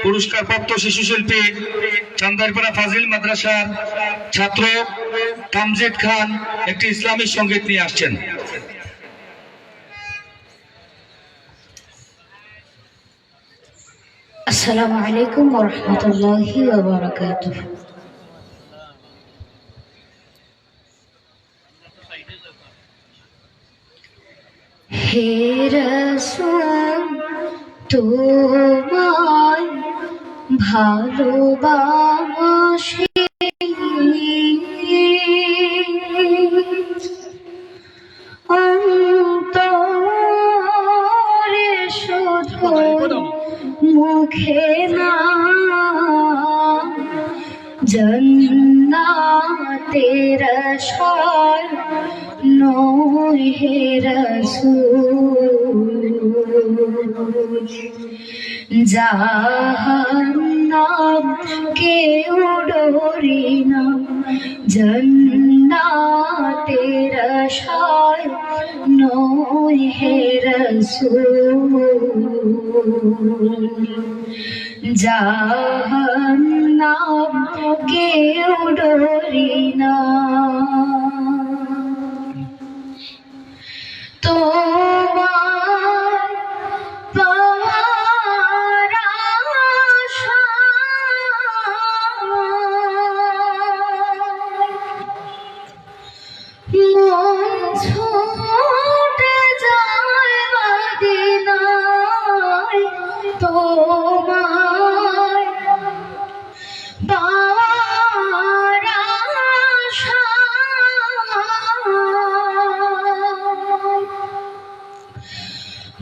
পুরস্কারপ্রাপ্ত শিশু শিল্পী চান্দারপাড়া ফাজিল মাদ্রাসার ছাত্র তামজিদ খান একটি ইসলামী সঙ্গীত নিয়ে আসছেন। আসসালামু আলাইকুম ওয়া রাহমাতুল্লাহি ওয়া বারাকাতুহু। হে রাসূল তোমায় ভালোবাসি, অন্তরে শুধু মুখে না, জান্নাতের আশায় নয় হে রাসূল। জাহান্নাম কেউ ডরি না, জান্নাতের আশায় নয় হে রাসূল। জাহান্নাম কেউ ডরি না, তোমার পাওয়ার আশায় মন ছুটে যায় মদিনায়, তোমায় পাওয়ার আশায়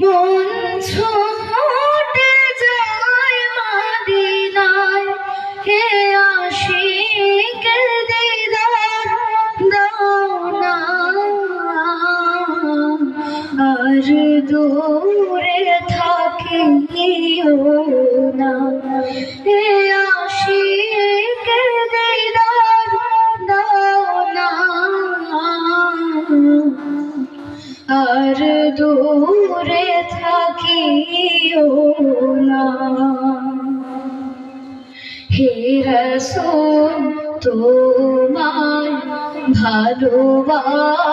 মন ছুটে যায় মদিনায়। হে আশিকের দিদার দাও না, আর দূরে থাকিও না। হে আশিকের দিদার দাও না, আর দূরে থাকিও না। হে রাসূল তোমায় ভালোবাসি,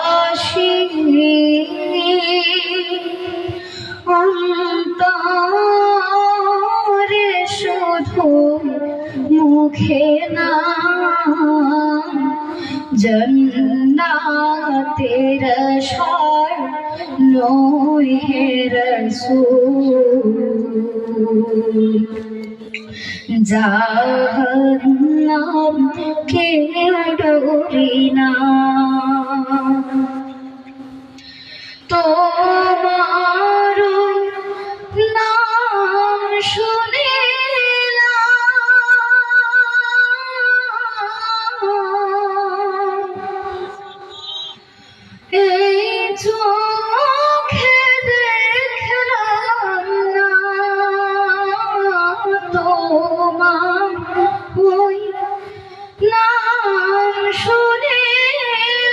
অন্তরে শুধু মুখে না, জান্নাতের আশায় নয় হে রাসূল। জাহান্নাম কেউ ডরি না, তোমার নাম শুনিলাম, এই চোখে দেখলাম না, তোমার ওই নাম শুনিলাম,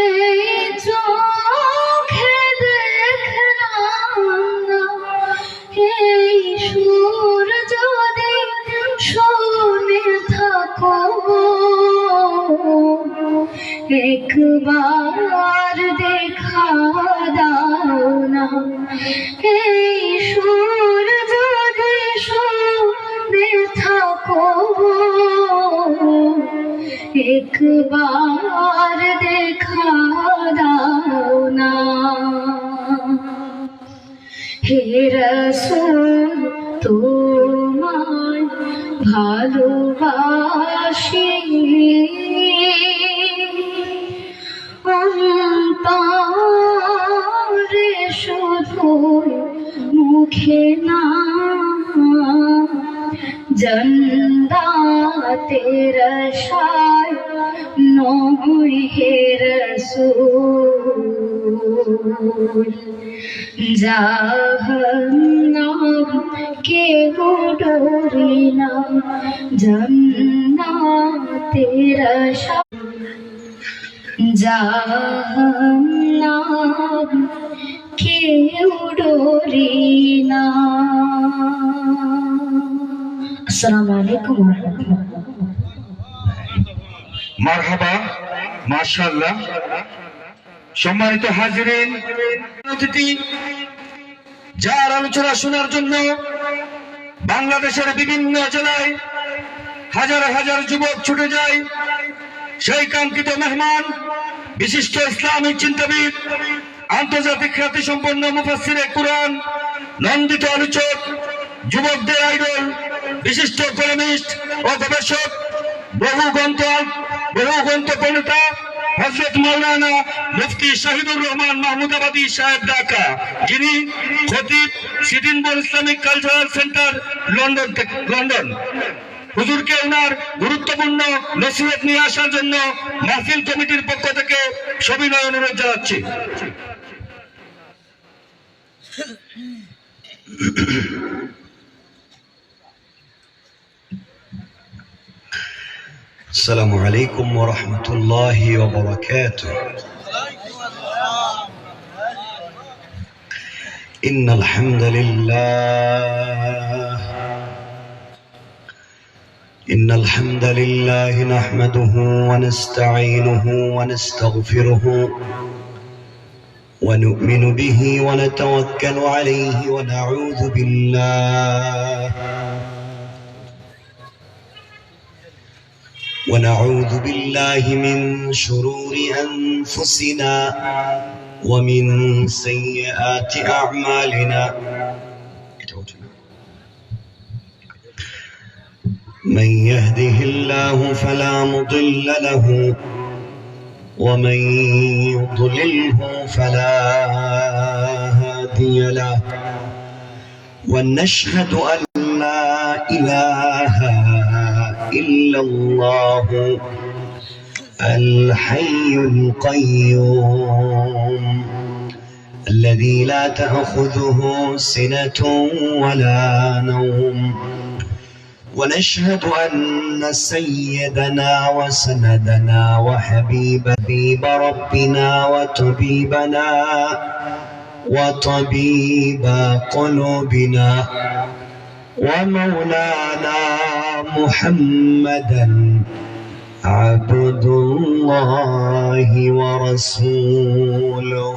এই চোখে দেখলাম না। এই সুর যদি শুনে থাকো, একবার দেখা দাও না। এই সুর যদি শুনে থাকো, একবার দেখা দাও না। হে রাসূল তোমায় ভালোবাসি, অন্তরে শুধু মুখে না, জান্নাতের আশায় নয় হে রাসূল। জাহান্নাম কেউ ডরি না, জান্নাতের আশায় জাহান্নাম নাম কেউ ডরে না। আসসালামু আলাইকুম ওয়া রাহমাতুল্লাহ। মারহাবা, মাশাআল্লাহ। সম্মানিত হাজিরিন, অতিথি যার আলোচনা শোনার জন্য বাংলাদেশের বিভিন্ন জেলায় হাজার হাজার যুবক ছুটে যায়, সেই কাঙ্ক্ষিত মেহমান, বিশিষ্ট ইসলামিক চিন্তাবিদ, আন্তর্জাতিক খ্যাতি সম্পন্ন মুফাসসিরে কুরআন, নন্দিত আলোচক, যুবকদের আইডল, বিশিষ্ট কলামিস্ট ও গবেষক, বহু গ্রন্থ প্রণেতা হযরত মাওলানা মুফতি শহীদুর রহমান মাহমুদাবাদী সাহেব ঢাকা, যিনি খতিব city Islamic cultural centre London. হুজুরকে ওনার গুরুত্বপূর্ণ নসিহত নিয়ে আসার জন্য মাহফিল কমিটির পক্ষ থেকে সবিনয় অনুরোধ জানাচ্ছি। السلام عليكم ورحمة الله وبركاته. إن الحمد لله نحمده ونستعينه ونستغفره ونؤمن به ونتوكل عليه ونعوذ بالله من شرور أنفسنا ومن سيئات أعمالنا. من يهده الله فلا مضل له ومن يضلله فلا هادي له، ونشهد أن لا إله إلا الله الحي القيوم الذي لا تأخذه سنة ولا نوم، ونشهد أن سيدنا وسندنا وحبيب ربنا وطبيب قلوبنا ومولانا محمدا عبد الله ورسوله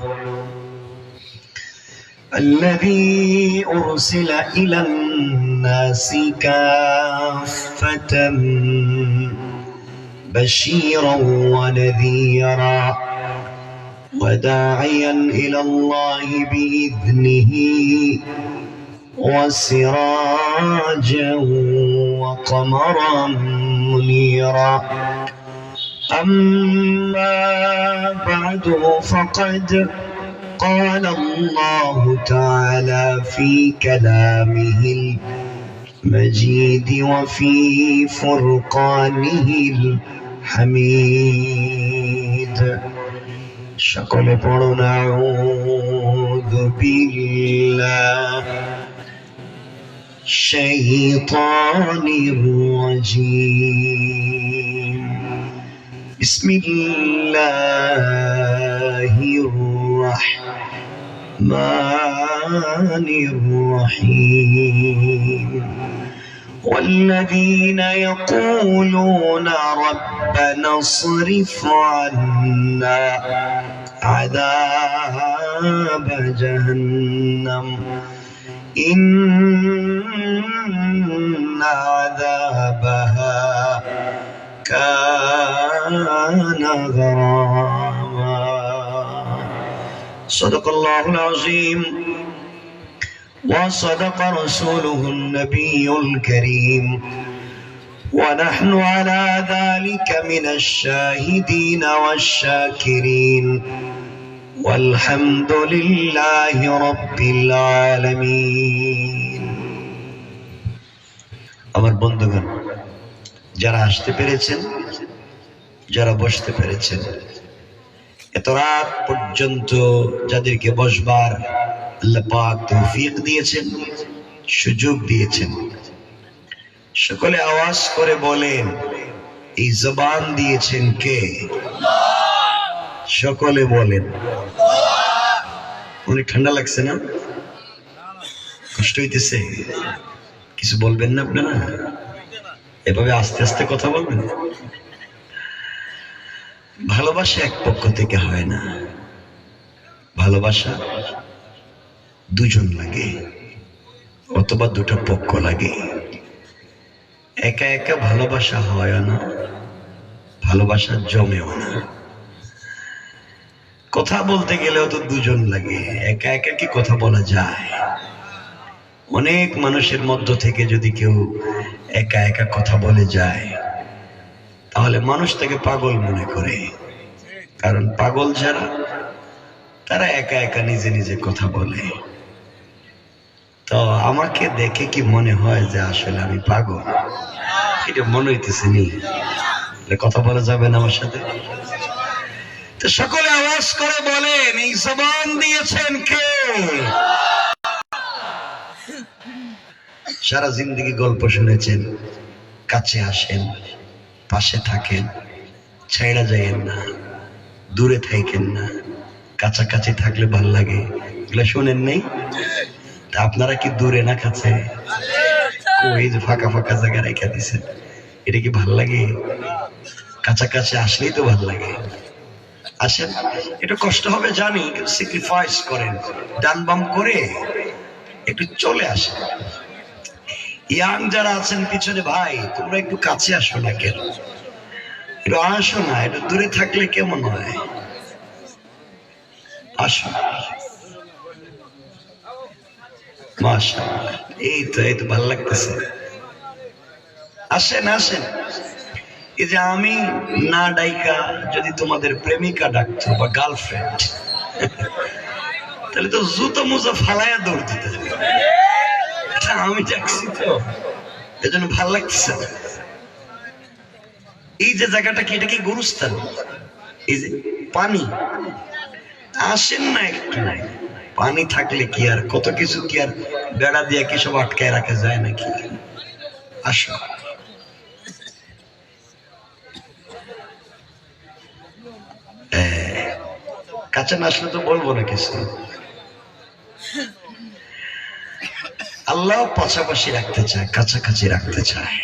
الذي أرسل إلى الناس كافة بشيرا ونذيرا وداعيا إلى الله بإذنه وسراجا وقمرا منيرا. أما بعد، فقد قال الله تعالى في كلامه المجيد وفي فرقانه الحميد. সকলে পড়ুন আউযু বিল্লাহ শাইতানির রাজীম। বিসমিল্লাহির রাহমানির রহিম। والذين يقولون ربنا اصرف عنا عذاب جهنم إن عذابها كان غراما. صدق الله العظيم وصدق رسوله النبي الكريم، ونحن على ذلك من الشاهدين والشاكرين، والحمد لله رب العالمين. আমার বন্ধুগণ, যারা আসতে পেরেছেন, যারা বসতে পেরেছেন, এত রাত পর্যন্ত যাদেরকে বসবার আল্লাহ পাক তৌফিক দিয়েছেন, সুযোগ দিয়েছেন, সকলে আওয়াজ করে বলেন, এই জবান দিয়েছেন কে? সকলে বলেন। অনেক ঠান্ডা লাগছে না? কষ্ট হইতেছে? কিছু বলবেন না আপনারা? এভাবে আস্তে আস্তে কথা বলবেন। ভালোবাসা এক পক্ষ থেকে হয় না, ভালোবাসা দুজন লাগে অথবা দুটো পক্ষ লাগে। একা একা ভালোবাসা হয় না, ভালোবাসা জমেও না। কথা বলতে গেলেও তো দুজন লাগে, একা একা কি কথা বলা যায়? অনেক মানুষের মধ্য থেকে যদি কেউ একা একা কথা বলে যায় তাহলে মানুষ তাকে পাগল মনে করে। কারণ পাগল যারা, তারা একা একা নিজে নিজে কথা বলে। তো আমাকে দেখে কি মনে হয় যে আসলে আমি পাগল? এটা মনে হইতেছে নি? কথা বলা যাবে না আমার সাথে? তো সকলে আওয়াজ করে বলেন, এই জবান দিয়েছেন কে? সারা জিন্দগি গল্প শুনেছেন, কাছে আসেন, পাশে থাকেন, ছেড়া যাইয়েন না, দূরে থাকেন না, কাছাকাছি থাকলে ভাল লাগে, এগুলো শোনেন নাই? তা আপনারা কি দূরে না কাছে? এই যে ফাঁকা ফাঁকা জায়গা রেখে দিছেন, এটা কি ভাল লাগে? কাছাকাছি আসলেই তো ভাল লাগে। আসেন, একটু কষ্ট হবে জানি, কিন্তু স্যাক্রিফাইস করেন, ডান বাম করে একটু চলে আসেন। ইয়াং যারা আছেন পিছনে, ভাই তোমরা একটু কাছে আসো না কেন? একটু আসো না, একটু দূরে থাকলে কেমন হয়? আসো। মাশাআল্লাহ, এই তো ভালো লাগতেছে। আসেন আসেন। এই যে আমি না ডাইকা যদি তোমাদের প্রেমিকা ডাকতো বা গার্লফ্রেন্ড, তাহলে তো জুতো মোজা ফালাইয়া দৌড় দিতে হবে। আমি ডাকছি তো, এজন্য ভাল লাগতেছে। এই যে জায়গাটা কি, এটা কি গুরুস্থান? এই যে পানি, আসেন না একটু। পানি থাকলে কি আর কত কিছু কি আর বেড়া দিয়ে কি সব আটকায় রাখা যায় নাকি? আসো। কাছে না আসলে তো বলবো না কিছু। আল্লাহ পাশাপাশি রাখতে চায়, কাছাকাছি রাখতে চায়,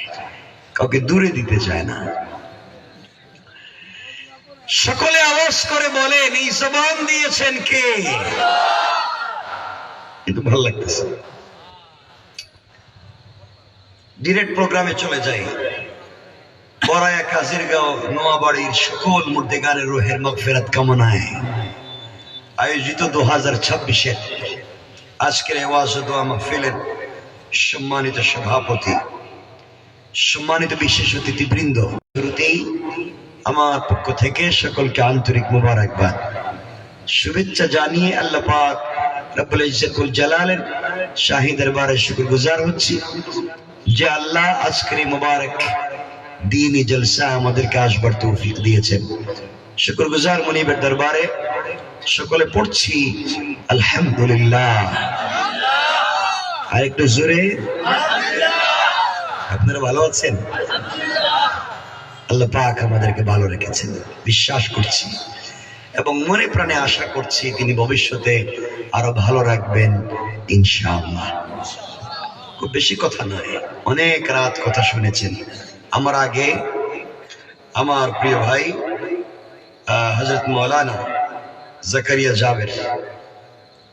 কাউকে দূরে দিতে চায় না। সকলে আওয়াজ করে বলেন, এই জবান দিয়েছেন কে? কিন্তু ভালো লাগতেছে। ডিরেক্ট প্রোগ্রামে চলে যাই। বড়ায়া কাজিরগাঁও নোয়াবাড়ির সকল মুর্দেগানের রুহের মাগফিরাত কামনায় আয়োজিত 2026-এর আজকের ওয়াজ ও দোয়া মাহফিলের সম্মানিত সভাপতি, সম্মানিত বিশেষ অতিথিবৃন্দ, শুরুতেই আমার পক্ষ থেকে সকলকে আন্তরিক মোবারকবাদ, শুভেচ্ছা জানিয়ে আল্লাহ পাক রব্বুল ইজ্জতুল জালালের শাহী দরবারে শুকরগুজার হচ্ছি যে আল্লাহ আজকের এই মোবারক দ্বীনি জলসা আমাদেরকে আসবার তৌফিক দিয়েছেন। শুকরগুজার মুনিবের দরবারে সকলে পড়ছি আলহামদুলিল্লাহ। আর একটু জোরে। আপনারা ভালো আছেন? আল্লাহ পাক আমাদেরকে ভালো রেখেছেন, বিশ্বাস করছি এবং মনে প্রাণে আশা করছি তিনি ভবিষ্যতে আরো ভালো রাখবেন ইনশাআল্লাহ। খুব বেশি কথা নয়, অনেক রাত কথা শুনেছেন। আমার আগে আমার প্রিয় ভাই হযরত মাওলানা জাকারিয়া জাবের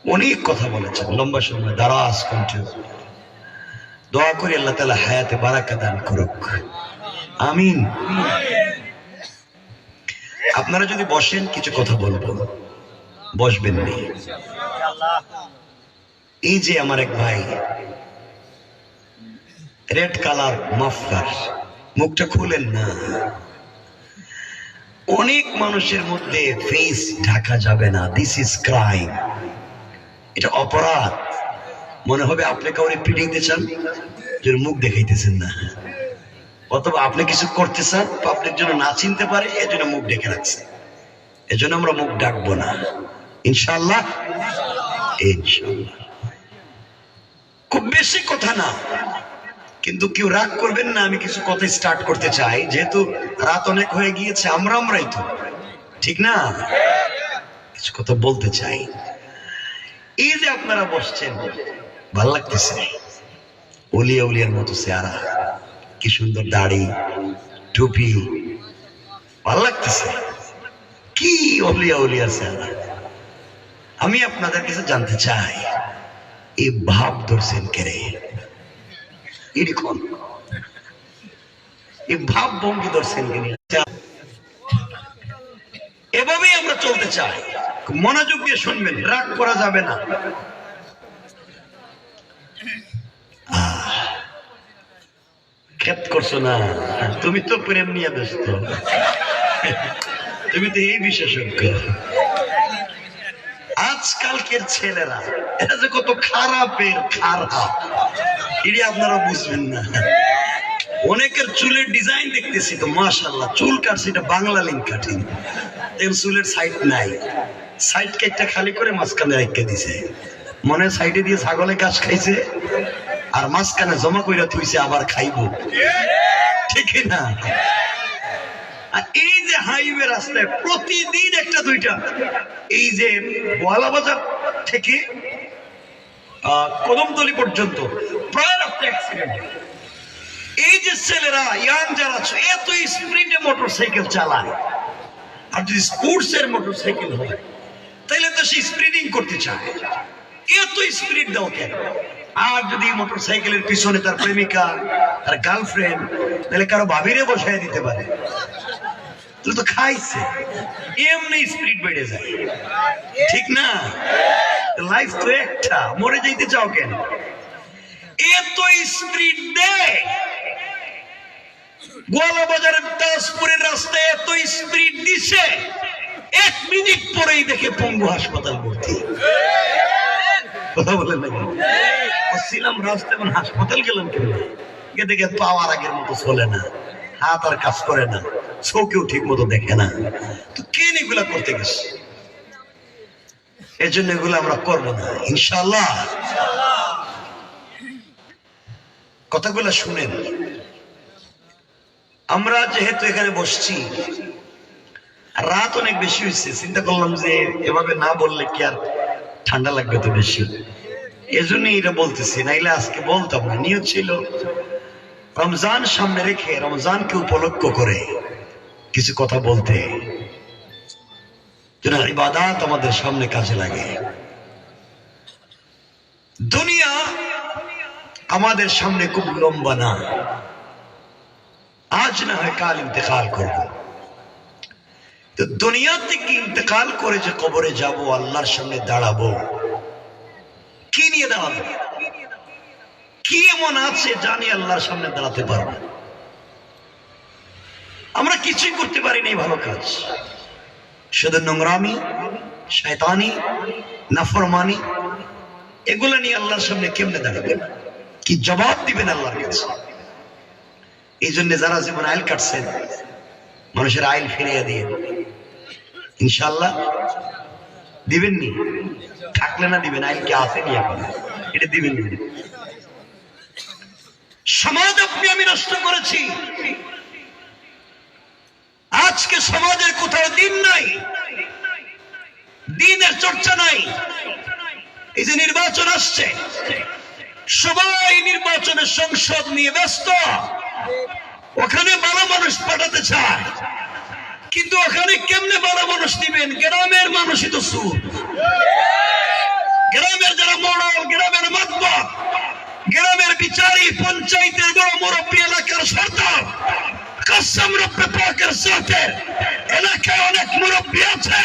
অনেক কথা বলেছেন, লম্বা সময় দারাজ কণ্ঠে। দোয়া করি আল্লাহ তাআলা হায়াতে বারাকা দান করুক, আমিন। আপনারা যদি বসেন কিছু কথা বলবো, বসবেন নি। এই যে আমার এক ভাই, রেড কালার মাফলার, মুখটা খুলেন না। অনেক মানুষের মধ্যে ফেস ঢাকা যাবে না, দিস ইজ ক্রাইম, এটা অপরাধ। মনে হবে আপনি কাউরে পিটাইতে চান, যে মুখ দেখাইতেছেন না, অথবা আপনি কিছু করতে চান, আপনার জন্য না চিনতে পারে, এজন্য মুখ ঢেকে রাখছেন। এজন্য আমরা মুখ ডাকবো না ইনশাআল্লাহ। ইনশাআল্লাহ খুব বেশি কথা না, কিন্তু কেউ রাগ করবেন না। আমি কিছু কথা স্টার্ট করতে চাই, যেহেতু রাত অনেক হয়ে গিয়েছে, আমরাই তো ঠিক না, কিছু কথা বলতে চাই। এই যে আপনারা বসছেন, ভাল লাগতেছে, উলিয়া উলিয়ার মতো চেহারা, কি সুন্দর দাড়ি টুপি, ভাল লাগতেছে, কি উলিয়া উলিয়ার চেহারা। আমি আপনাদের কাছে জানতে চাই, এই ভাব ধরছেন কেরে? এরকম এই ভাব ভঙ্গি ধরছেন কেন? এভাবেই আমরা চলতে চাই। মনোযোগ দিয়ে শুনবেন, রাগ করা যাবে না। খেত করছো না, তুমি তো প্রেম নিয়ে ব্যস্ত, তুমি তো এই বিশেষজ্ঞ। আজকালকের ছেলেরা এটা যে কত খারাপের খারাপ, এটি আপনারা বুঝবেন না। অনেকের চুলের ডিজাইন দেখতেছি তো মাশাআল্লাহ, চুল কাটছে, এটা বাংলা লিঙ্ক কাটিং, চুলের সাইড নাই, সাইড কেটটা খালি করে মাঝখানে রেখে দিছে, মনে সাইডে দিয়ে ছাগলে ঘাস খাইছে আর মাঝখানে জমা কইরা থুইছে আবার খাইবো, ঠিক না? আর এই যে হাইওয়ে রাস্তায় প্রতিদিন একটা দুইটা, এই যে গোয়ালা বাজার থেকে কদমতলী পর্যন্ত প্রায় রাস্তা অ্যাক্সিডেন্ট। এই যে ছেলেরা ইয়াং যারা আছে এত স্পিডে মোটরসাইকেল চালায়, আর যদি স্পোর্টস এর মোটরসাইকেল হয় তাহলে তো সে স্পিডিং করতে চায়, এত স্পিড দাও কেন? আর যদি মোটরসাইকেলের পিছনে তার প্রেমিকা, তার গার্লফ্রেন্ড, তাহলে কারো ভাবিরে বসায় দিতে পারে, তাহলে তো খাইছে, এমনি স্পিড বেড়ে যায়, ঠিক না? লাইফ তো একটা, মরে যাইতে চাও কেন? এত স্পিড দেয় গোয়ালা বাজারের দাসপুরের রাস্তায়, এত স্পিড দিছে, 1 মিনিট পরেই দেখে পঙ্গু হাসপাতাল ভর্তি। কথা বলেন নাকি? ছিলাম রাস্তায়, এখন হাসপাতাল গেলাম কেন? গিয়ে দেখে পাওয়ার আগের মতো চলে না, হাত আর কাজ করে না, চোখেও ঠিক মতো দেখে না। তো কেন এগুলা করতে গেছে? এই জন্য এগুলো আমরা করবো না ইনশাআল্লাহ। কথাগুলো শুনেন। আমরা যেহেতু এখানে বসছি, রাত অনেক বেশি হয়েছে, চিন্তা করলাম যে এভাবে না বললে কি আর ঠান্ডা লাগবে তো বেশি, এজন্যই এটা বলতেছি, নাইলে আজকে বলতাম না। নিয়ত ছিল রমজান সামনে রেখে, রমজানকে উপলক্ষ করে কিছু কথা বলতে, যেন ইবাদত আমাদের সামনে কাজে লাগে। দুনিয়া আমাদের সামনে খুব লম্বা না, আজ না হয় কাল ইন্তেকাল করব। তো দুনিয়া থেকে ইন্তেকাল করে যে কবরে যাব, আল্লাহর সামনে দাঁড়াবো, কি নিয়ে দাঁড়াবো? কি এমন আছে জানি আল্লাহর সামনে দাঁড়াতে পারবো? আমরা কিছুই করতে পারি নাই ভালো কাজ, শুধু নোংরামি, শয়তানি, নাফরমানি, এগুলো নিয়ে আল্লাহর সামনে কেমনে দাঁড়াবেন? কি জবাব দিবেন আল্লাহর কাছে? এই জন্য যারা জীবন আইল কাটছেন, মানুষের আইল ফিরিয়ে দিয়ে ইনশাআল্লাহ দিবেন নি? থাকলে না দিবেন, আইল কি আসেনি এখন, এটা দিবেন নি। সমাজ আপনি আমি নষ্ট করেছি, আজকে সমাজের কোথাও দিন নাই, দিনের চর্চা নাই। এই যে নির্বাচন আসছে, সবাই নির্বাচনের সংসদ নিয়ে ব্যস্ত, ওখানে ভালো মানুষ পাঠাতে চায়, কিন্তু ওখানে কেমনে ভালো মানুষ দিবেন? গ্রামের মানুষই তো সুর, গ্রামের যারা মোড়ল, গ্রামের মাতবর, গ্রামের বিচারী, পঞ্চায়েতের বড় মুরব্বী, এলাকার সরকার, কসম রব্বে পাকের সাথে এলাকায় অনেক মুরব্বী আছে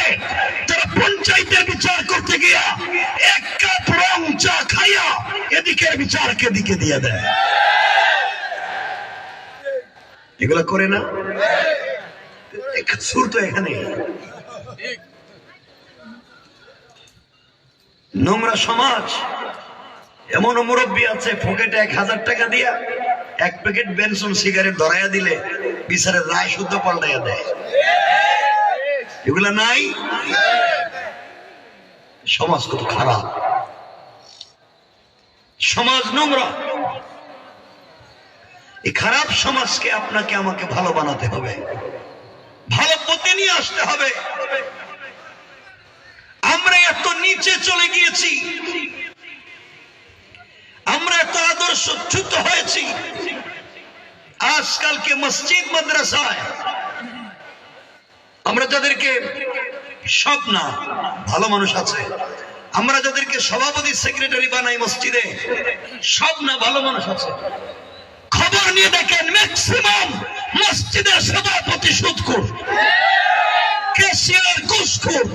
যারা পঞ্চায়েতের বিচার করতে গিয়া 1 কাপ রং চা খাইয়া এদিকের বিচারকে এদিকে দিয়ে দেয়। এগুলা করে না? সুর তো এখানে। নোংরা সমাজ। এমন মুরব্বী আছে পকেটে 1000 টাকা দিয়া 1 প্যাকেট বেনসন সিগারেট ধরাইয়া দিলে বিচারের রায় শুদ্ধ পাল্টাইয়া দেয়। এগুলা নাই? সমাজ কত খারাপ, সমাজ নোংরা। এই খারাপ সমাজকে আপনাকে আমাকে ভালো বানাতে হবে, ভালো পথে নিয়ে আসতে হবে। আমরা এত নিচে চলে গিয়েছি, আমরা এত আদর্শচ্যুত হয়েছি। আজকালকে মসজিদ মাদ্রাসায় আমরা যাদেরকে, সব না, ভালো মানুষ আছে, আমরা যাদেরকে সভাপতি সেক্রেটারি বানাই মসজিদে, সব না, ভালো মানুষ আছে। খবর নিয়ে দেখেন ম্যাক্সিমাম মসজিদের সভাপতি সুদখোর, ক্যাশিয়ার ঘুষখোর,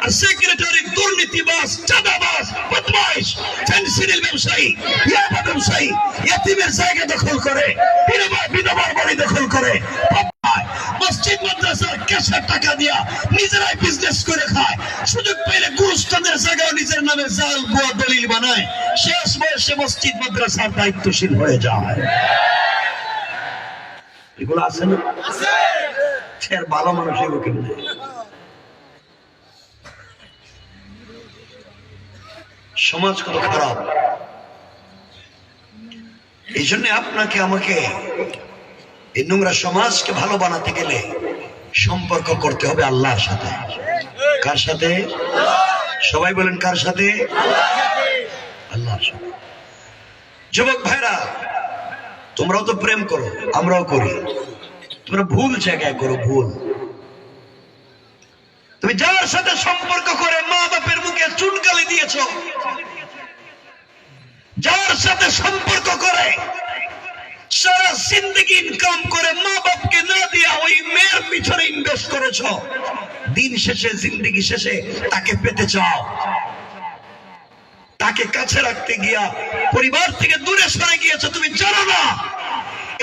আর সেক্রেটারি দুর্নীতিবাজ, চাঁদাবাজ, বদমাইশ, ফেন্সিডিল ব্যবসায়ী, ইয়াবা ব্যবসায়ী, ইতিমের জায়গা দখল করে, বিধবার বাড়ি দখল করে, মসজিদ মাদ্রাসার ক্যাশের টাকা দিয়া নিজেরাই বিজনেস করে খায়, সুযোগ পেলে গুরুস্থানের জায়গাও নিজের নামে জাল ভুয়া দলিল বানায়, শেষ বয়সে মসজিদ মাদ্রাসার দায়িত্বশীল হয়ে যায়। এগুলো আছে না? সে ভালো মানুষ এগুলো কেমনে? সমাজ কত খারাপ। এই জন্য আপনাকে আমাকে এই নোংরা সমাজকে ভালো বানাতে গেলে সম্পর্ক করতে হবে আল্লাহর সাথে। কার সাথে? সবাই বলেন কার সাথে? আল্লাহর সাথে। যুবক ভাইরা, তোমরাও তো প্রেম করো, আমরাও করি, তোমরা ভুল জায়গায় করো, ভুল। তুমি যার সাথে সম্পর্ক করে মা বাপের মুখে চুনকালি দিয়েছ, যার সাথে সম্পর্ক করে সারা জিন্দগি ইনকাম করে মা বাপকে না দিয়া ওই মেয়ের পিছনে ইনভেস্ট করেছ, দিন শেষে, জিন্দগি শেষে তাকে পেতে চাও, তাকে কাছে রাখতে গিয়া পরিবার থেকে দূরে সরে গিয়েছো। তুমি জানো না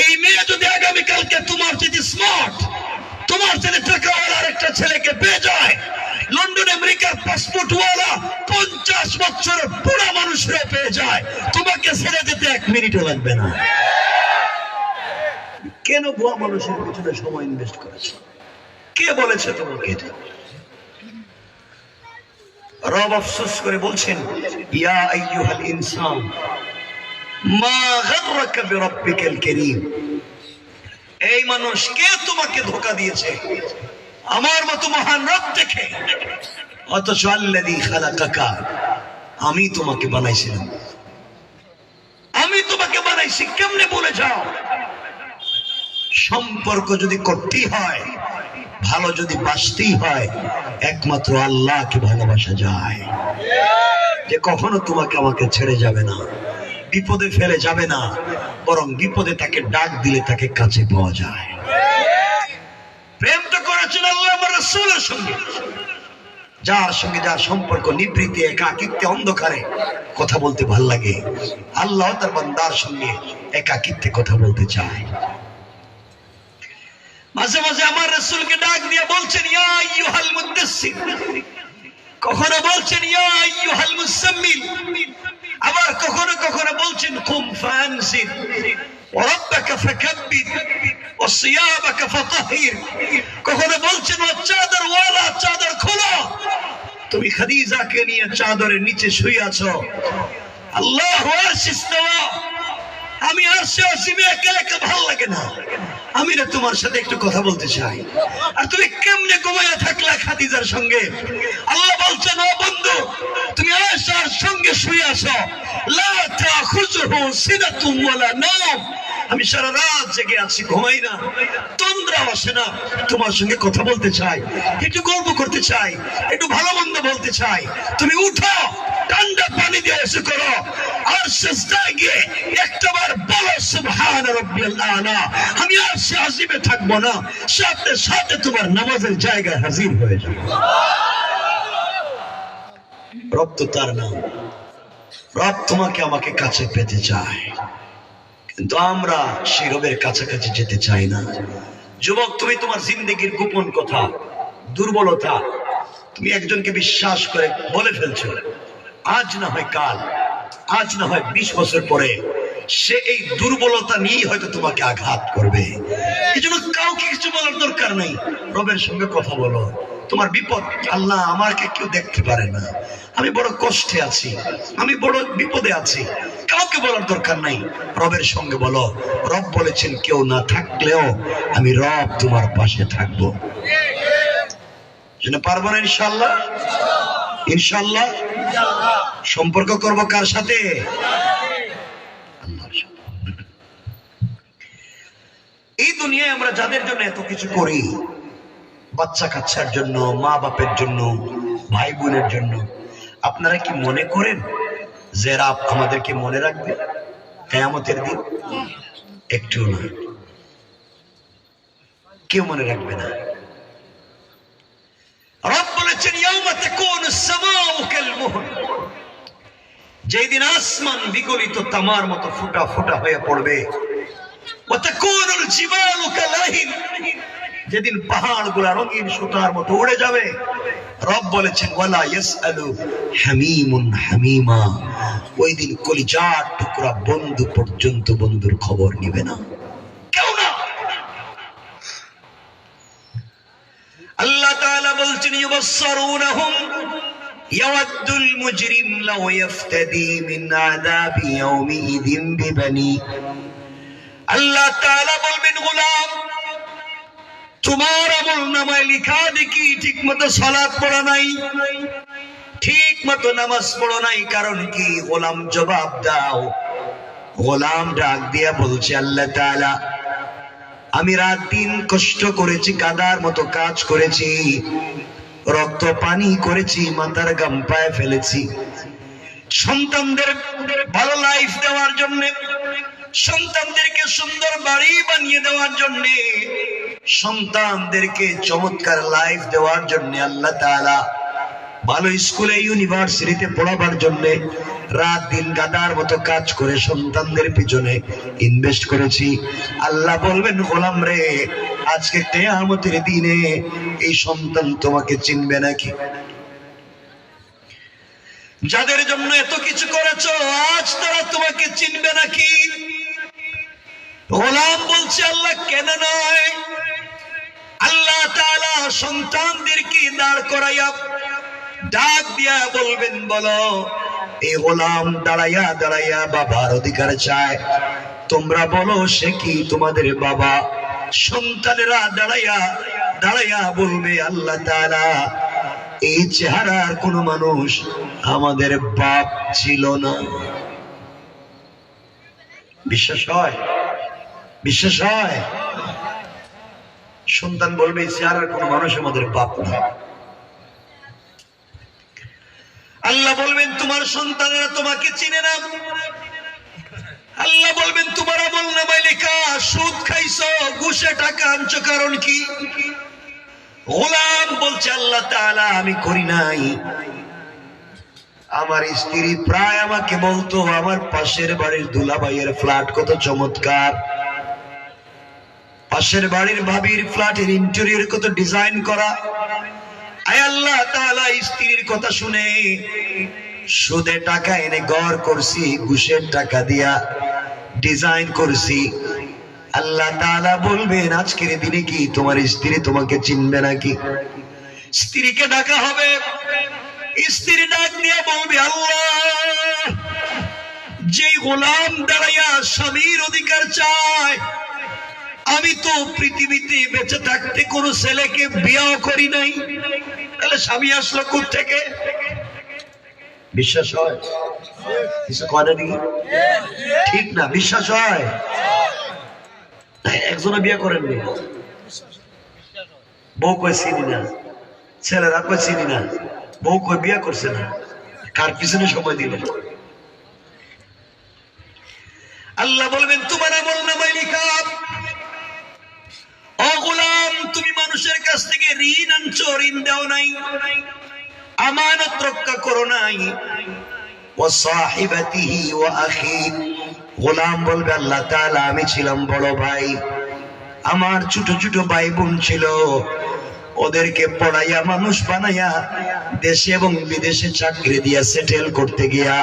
এই মেয়ে যদি আগামীকালকে তোমার যদি স্মার্ট, তোমার যদি টাকাওয়ালা একটা ছেলেকে পেয়ে যায়, লন্ডন আমেরিকার পাসপোর্টওয়ালা 50 বছরের বুড়া মানুষরা পেয়ে যায়, তোমাকে ছেড়ে যেতে 1 মিনিটও লাগবে না। কেন বুড়া মানুষের পিছনে সময় ইনভেস্ট করেছো? কে বলেছে তোমাকে এটা? রব আফসোস করে বলছেন, ইয়া আইয়ুহাল ইনসান মা গাররাকা বিরাব্বিকাল কারীম। এই মানুষ, কে তোমাকে ধোঁকা দিয়েছে আমার মতো মহান রব দেখে? অথচ আল্লাযী খালাকাকা, আমি তোমাকে বানাইছিলাম, আমি তোমাকে বানাইছি। কেমনে বলে যাও? সম্পর্ক যদি করতেই হয়, ভালো যদি বাসতেই হয়, একমাত্র আল্লাহকে ভালোবাসা যায়, যে কখনো তোমাকে আমাকে ছেড়ে যাবে না, বিপদে ফেলে যাবে না, বরং বিপদে তাকে ডাক দিলে তাকে কাছে পাওয়া যায়। প্রেম তো করেছেন আল্লাহ আমার রাসূলের সঙ্গে, যার সঙ্গে যার সম্পর্ক নিভৃতে, একাকিত্বে, অন্ধকারে কথা বলতে ভাল লাগে, আল্লাহ তার বান্দার সঙ্গে একাকিত্বে কথা বলতে চায়। মাঝে মাঝে আমার রাসূলকে ডাক দিয়ে বলছেন ইয়া আইয়ুহাল মুদ্দাসসির, কখনো বলছেন ইয়া আইয়ুহাল মুসাম্মিল, আবার কখনো কখনো বলছেন কুম ফানজির ওয়া রাব্বাকা ফাকাব্বির ওয়া সিয়াবাকা ফাতাহির, কখনো বলছেন ওয়া চাদর ওয়ালা, চাদর খোলো। তুমি খাদিজাকে নিয়ে চাদরের নিচে শুয়ে আছো, আল্লাহু আরশে ইস্তাওয়া, আমি আরশে আসিমে একা একা ভালো লাগে না, আমি না তোমার সাথে একটু কথা বলতে চাই। আর তুমি কেমনে ঘুমায়া থাকলা খাদিজার সঙ্গে? আল্লাহ বলছেন, ও বন্ধু, তুমি আয়েশার সঙ্গে শুয়ে আছো, লা তাখুযুহু সিনাতুন ওয়ালা নাওম, আমি সারা রাত জেগে আছি, ঘুমাই না, তন্দ্রাও আসে না, তোমার সঙ্গে কথা বলতে চাই, একটু গল্প করতে চাই, একটু ভালো মন্দ বলতে চাই। তুমি উঠো, ঠান্ডা পানি দিয়ে এসে করো, আর সিজদায় গিয়ে একটাবার বলো সুবহান রাব্বিয়াল আলা, আমি আরশে আজিমে থাকবো না, সাথে সাথে তোমার নামাজের জায়গায় হাজির হয়ে যাবে। রব তো তার নাম, রব তোমাকে আমাকে কাছে পেতে চায়, কিন্তু আমরা সেই রবের কাছাকাছি যেতে চাই না। যুবক, তুমি তোমার জিন্দেগির গোপন কথা, দুর্বলতা তুমি একজনকে বিশ্বাস করে বলে ফেলছো, আজ না হয় কাল, আজ না হয় 20 বছর পরে সে এই দুর্বলতা নিয়ে হয়তো তোমাকে আঘাত করবে। এই জন্য কাউকে কিছু বলার দরকার নেই, রবের সঙ্গে কথা বলো। তোমার বিপদ, আল্লাহ আমাকে কেউ দেখতে পারে না, আমি বড় কষ্টে আছি, আমি বড় বিপদে আছি, কাউকে বলার দরকার নাই, রবের সঙ্গে বলো। রব বলেছেন কেউ না থাকলেও আমি রব তোমার পাশে থাকবো। পারবো না ইনশাআল্লাহ? ইনশাআল্লাহ। সম্পর্ক করব কার সাথে? আল্লাহর সাথে। এই দুনিয়ায় আমরা যাদের জন্য এত কিছু করি, বাচ্চা কাচ্চার জন্য, মা বাপের জন্য, ভাই বোনের জন্য, আপনারা কি মনে করেন যে এরা আমাদেরকে মনে রাখবে কিয়ামতের দিন? একটু না, কেউ মনে রাখবে না। রব বলেছেন ইয়াউমা তাকুনুস সামাউ কালমুহল, যেদিন আসমান বিগলিত তামার মতো ফুটা ফুটা হয়ে পড়বে। ওয়া তাকুনুল জিবালু কালাহিন, যেদিন পাহাড়গুলো রঙিন সুতার মতো উড়ে যাবে। রব বলেছেন ওয়ালা ইয়াসআলু হামিমুন হামিমা, ওই দিন কলিজার টুকরা বন্ধু পর্যন্ত বন্ধুর খবর নেবে না, কেউ না। আল্লাহ তাআলা বলছেন ইউবাসসিরুনহুম ইয়াওয়াদ্দুল মুজরিম লাউ ইফতাদি মিন আযাবি ইয়াউমিইযিন বিবানি। আল্লাহ তাআলা বলবেন গোলাম, তোমার আমলনামায় লেখা দেখি ঠিক মতো সালাত পড়া নাই, ঠিক মতো নামাজ পড়ো নাই, কারণ কি? গোলাম জবাব দাও। গোলাম ডাক দিয়া বলছে আল্লাহ তাআলা, আমি রাত দিন কষ্ট করেছি, কাদার মতো কাজ করেছি, রক্ত পানি করেছি, মাথার গাম পায়ে ফেলেছি, সন্তানদের ভালো লাইফ দেওয়ার জন্য, সন্তানদেরকে সুন্দর বাড়ি বানিয়ে দেওয়ার জন্য, সন্তানদেরকে চমৎকার লাইফ দেওয়ার জন্য, আল্লাহ তাআলা ভালো স্কুলে ইউনিভার্সিটিতে পড়াবার জন্য রাত দিন গাদার মতো কাজ করে সন্তানদের পিছনে ইনভেস্ট করেছি। আল্লাহ বলবেন গোলাম রে, আজকে কিয়ামতের দিনে এই সন্তান তোমাকে চিনবে নাকি? যাদের জন্য এত কিছু করেছো, আজ তারা তোমাকে চিনবে নাকি? গোলাম বলছে আল্লাহ কেন নয়। আল্লাহ তাআলা সন্তানদেরকে দাঁড় করাইয়া ডাক দিয়া বলবেন, বলো এই গোলাম দাঁড়াইয়া দাঁড়াইয়া বাবার অধিকার চায়, তোমরা বলো সে কি তোমাদের বাবা? সন্তানেরা দাঁড়াইয়া দাঁড়াইয়া বলবে আল্লাহ তাআলা, এই চেহারার কোন মানুষ আমাদের বাপ ছিল না। বিশ্বাস হয়? বিশ্বাস হয়? সন্তান বলবে এই চেহারার কোন মানুষ আমাদের বাপ না। আল্লাহ বলবেন তোমার সন্তানেরা তোমাকে চিনে না। আল্লাহ বলবেন তোমার আমলনামায় লেখা সুদ খাইছো, ঘুষে টাকা আনছো, কারণ কি? গোলাম বলছে আল্লাহ তাআলা আমি করি নাই। আমার স্ত্রী প্রায় আমাকে বলতো আমার পাশের বাড়ির দুলাভাইয়ের ফ্ল্যাট কত চমৎকার, পাশের বাড়ির ভাবির ফ্ল্যাটের ইন্টেরিয়র কত ডিজাইন করা। আয় আল্লাহ তাআলা স্ত্রীর কথা শুনে সুদে টাকা এনে ঘর করছি, ঘুষের টাকা দিয়া ডিজাইন করছি। আল্লাহ তাআলা বলবেন আজকের দিনে কি তোমার স্ত্রী তোমাকে চিনবে নাকি? স্ত্রীকে ডাকা হবে, স্ত্রী ডাক দিয়ে বলবে আল্লাহ, যে গোলাম দাঁড়াইয়া স্বামীর অধিকার চায়, আমি তো পৃথিবীতে বেঁচে থাকতে কোন ছেলেকে বিয়ে করি নাই, তাহলে স্বামী আসলো কোত্থেকে? বিশ্বাস হয়? কিছু করে নাকি? ঠিক না? বিশ্বাস হয়? একজনে বিয়ে করেননি, বউ কই চিনি না, ছেলেরা কই চিনি না, বউ কই বিয়ে করছে না, কার পিছনে সময় দিল? আল্লাহ বলবেন তোমার আমলনামায় লেখা, ও গোলাম তুমি মানুষের কাছ থেকে ঋণ আনছো, ঋণ দাও নাই, আমানত রক্ষা করো নাই। ওয়া সাহিবাতিহি ওয়া আখি, গোলাম বলবে আল্লাহ তাআলা আমি ছিলাম বড় ভাই, আমার ছোট ছোট ভাই বোন ছিল, ওদেরকে পড়াইয়া মানুষ বানাইয়া দেশে এবং বিদেশে চাকরি দিয়া সেটেল করতে গিয়া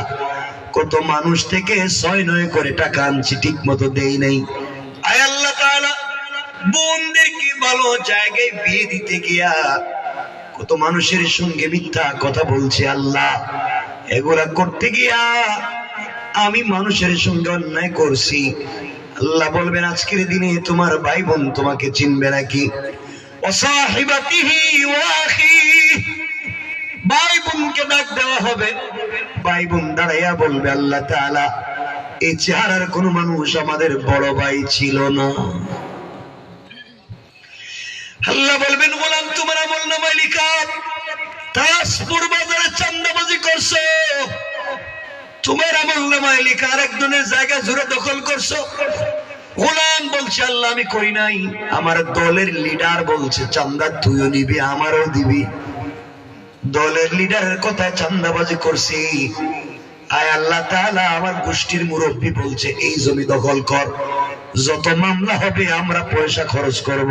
কত মানুষ থেকে 6-9 করে টাকা আনছি, ঠিক মতো দেই নাই। আয় আল্লাহ তাআলা বোনদেরকে ভালো জায়গায় বিয়ে দিতে গিয়া কত মানুষের সঙ্গে মিথ্যা কথা বলছে। আল্লাহ এগুলা করতে গিয়া আমি মানুষের সঙ্গে অন্যায় করছি। আল্লাহ বলবেন আজকের দিনে তোমার ভাই বোন তোমাকে চিনবে নাকি? ওয়া সাহিবাতিহি ওয়া আখি, ভাই বোনকে ডাক দেওয়া হবে, ভাই বোন দাঁড়াইয়া বলবে আল্লাহ তাআলা এই চেহারার কোন মানুষ আমাদের বড় ভাই ছিল না। আল্লাহ বলবেন গোলাম তোমার আমলনামায় লিখা তাজপুর বাজারে চাঁদাবাজি করছো, তোমার আমলনামায় লিখা আরেকজনের জায়গা জুড়ে দখল করছো। গোলাম বলছে আল্লাহ আমি করি নাই, আমার দলের লিডার বলছে চাঁদা তুইও নিবি আমারও দিবি, দলের লিডারের কথায় চাঁদাবাজি করছি। আয় আল্লাহ তাআলা আমার গোষ্ঠীর মুরব্বী বলছে এই জমি দখল কর, যত মামলা হবে আমরা পয়সা খরচ করব।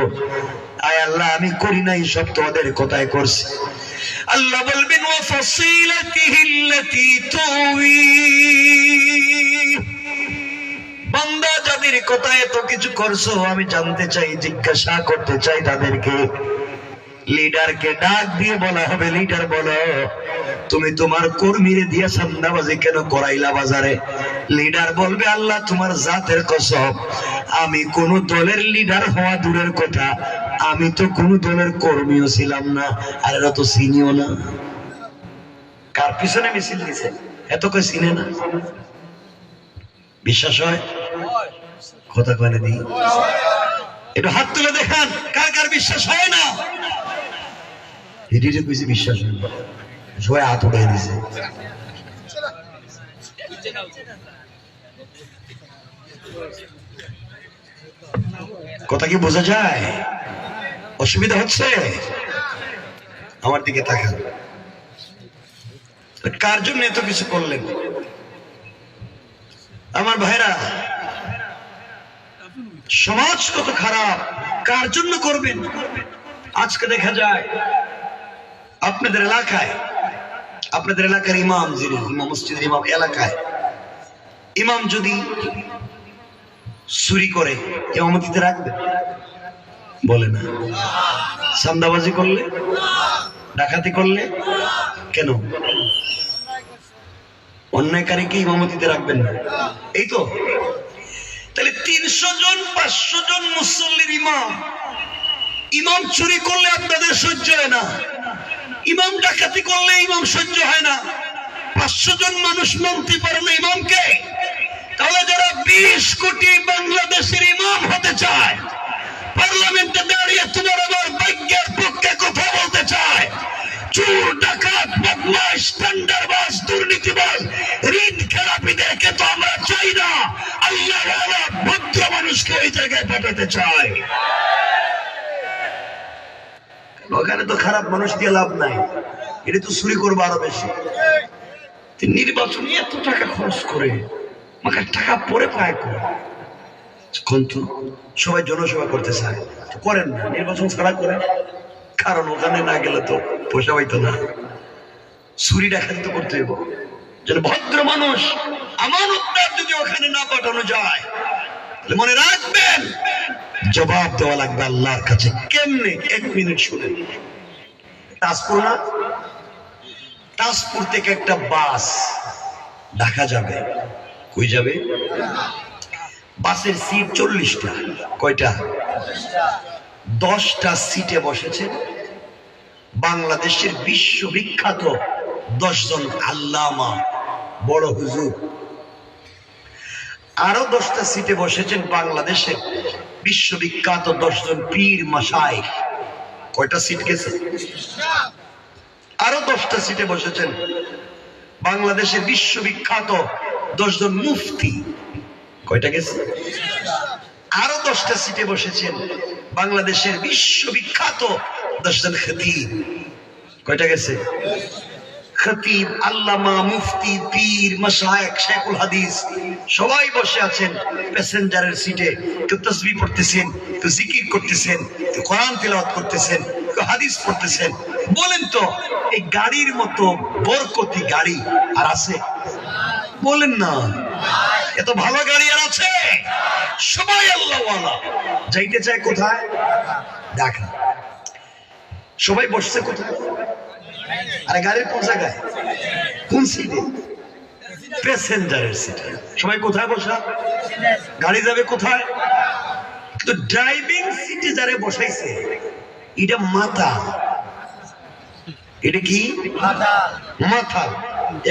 আয় আল্লাহ আমি করি নাই, সব তোমাদের কথায় করছি। আল্লাহ বলবেন ওয়া ফাসিলাতিহিল্লাতী তুবি, বান্দা যাদের কথায় এত কিছু করছো আমি জানতে চাই, জিজ্ঞাসা করতে চাই তাদেরকে। লিডারকে ডাক দিয়ে বলা হবে লিডার বলো তুমি তোমার কর্মীরে দিয়ে চাঁদাবাজি কেন করাইলা বাজারে? লিডার বলবে আল্লাহ তোমার জাতের কসম আমি কোন দলের লিডার হওয়া দূরের কথা, আমি তো কোন দলের কর্মীও ছিলাম না, আর এরা তো চিনিও না। কার পিছনে মিছিল দিছে এত কই চিনে না? বিশ্বাস হয়? কথা কয়না দিই একটু হাত তুলে দেখান কার কার বিশ্বাস হয় না? এটিতে কইছে বিশ্বাস হয় না, সবাই হাত উঠাই দিছে। কথা কি বোঝা যায়? অসুবিধা হচ্ছে? আমার দিকে তাকান, কার জন্য এত কিছু করলেন? আমার ভাইরা সমাজ কত খারাপ, কার জন্য করবেন? আজকে দেখা যায় আপনাদের এলাকায়, আপনাদের এলাকার ইমাম যিনি ইমাম মসজিদের ইমাম, এলাকায় ইমাম যদি চুরি করে ইমামতিতে রাখবে? বলে না। চাঁদাবাজি করলে, ডাকাতি করলে কেন? অন্যায়কারীকে ইমামতিতে রাখবেন না, এই তো। তাহলে 300 জন 500 জন মুসল্লির ইমাম, ইমাম চুরি করলে আপনাদের সহ্য হয় না, ইমাম ডাকাতি করলে ইমাম সহ্য হয় না, 500 জন মানুষ মানতে পারে না ইমামকে। তাহলে যারা 20 কোটি বাংলাদেশের ইমাম হতে চায়, পার্লামেন্টে দাঁড়িয়ে তোমার আবার ভাগ্যের পক্ষে কথা বলতে চায়, চোর ডাকাত বদমাশ টেন্ডারবাজ দুর্নীতিবাজ ঋণ খেলাপিদেরকে তো আমরা চাই না, আল্লাহওয়ালা ভদ্র মানুষকে ওই জায়গায় পাঠাতে চাই। ওখানে তো খারাপ মানুষ দিয়ে লাভ নাই, এটা তো চুরি করবো আরো বেশি। নির্বাচনে এত টাকা খরচ করে আমাকে টাকা পরে পায় করে, কিন্তু সবাই জনসেবা করতে চায়, করেন না, নির্বাচন ছাড়া করেন, কারণ ওখানে না গেলে তো পয়সা পাইতো না। চুরি ডাকাতি তো করতে হইব, যেন ভদ্র মানুষ আমানতদার যদি ওখানে না পাঠানো যায়, মনে রাখবেন জবাব দেওয়া লাগবে আল্লাহর কাছে। কেমনে? 1 মিনিট শুনেন। তাজপুর না, তাজপুর থেকে একটা বাস ঢাকা যাবে, কই যাবে? বাসের সিট 40টা, কয়টা? 10টা সিটে বসেছে বাংলাদেশের বিশ্ববিখ্যাত 10 জন আল্লামা, বড় হুজুর। আরো 10টা সিটে বসেছেন বাংলাদেশের বিশ্ববিখ্যাত 10 জন পীর মাশায়েখ। কয়টা সিট গেছে? আরো 10টা সিটে বসেছেন বাংলাদেশের বিশ্ববিখ্যাত 10 জন মুফতি। কয়টা গেছে? আরো 10টা সিটে বসেছেন বাংলাদেশের বিশ্ববিখ্যাত 10 জন খতিব। কয়টা গেছে? খতিব, আল্লামা, মুফতি, পীর, মাশায়েখ, শেখুল হাদিস সবাই বসে আছেন প্যাসেঞ্জারের সিটে। কেউ তাসবিহ পড়তেছেন, কেউ জিকির করতেছেন, কেউ কোরআন তিলাওয়াত করতেছেন, কেউ হাদিস পড়তেছেন। বলেন তো এই গাড়ির মতো বরকতি গাড়ি আর আছে? বলেন না, এত ভালো গাড়ি আর আছে? সবাই আল্লাহওয়ালা, যাইতে চায় কোথায়? ঢাকা। সবাই বসছে কোথায়? আরে গাড়ির কোন জায়গায়? কোন সিটে? প্যাসেঞ্জারের সিটে। সবাই কোথায় বসা? গাড়ি যাবে কোথায়? তো ড্রাইভিং সিটে যারে বসাইছে এটা মাথা, এটা কি মাথা,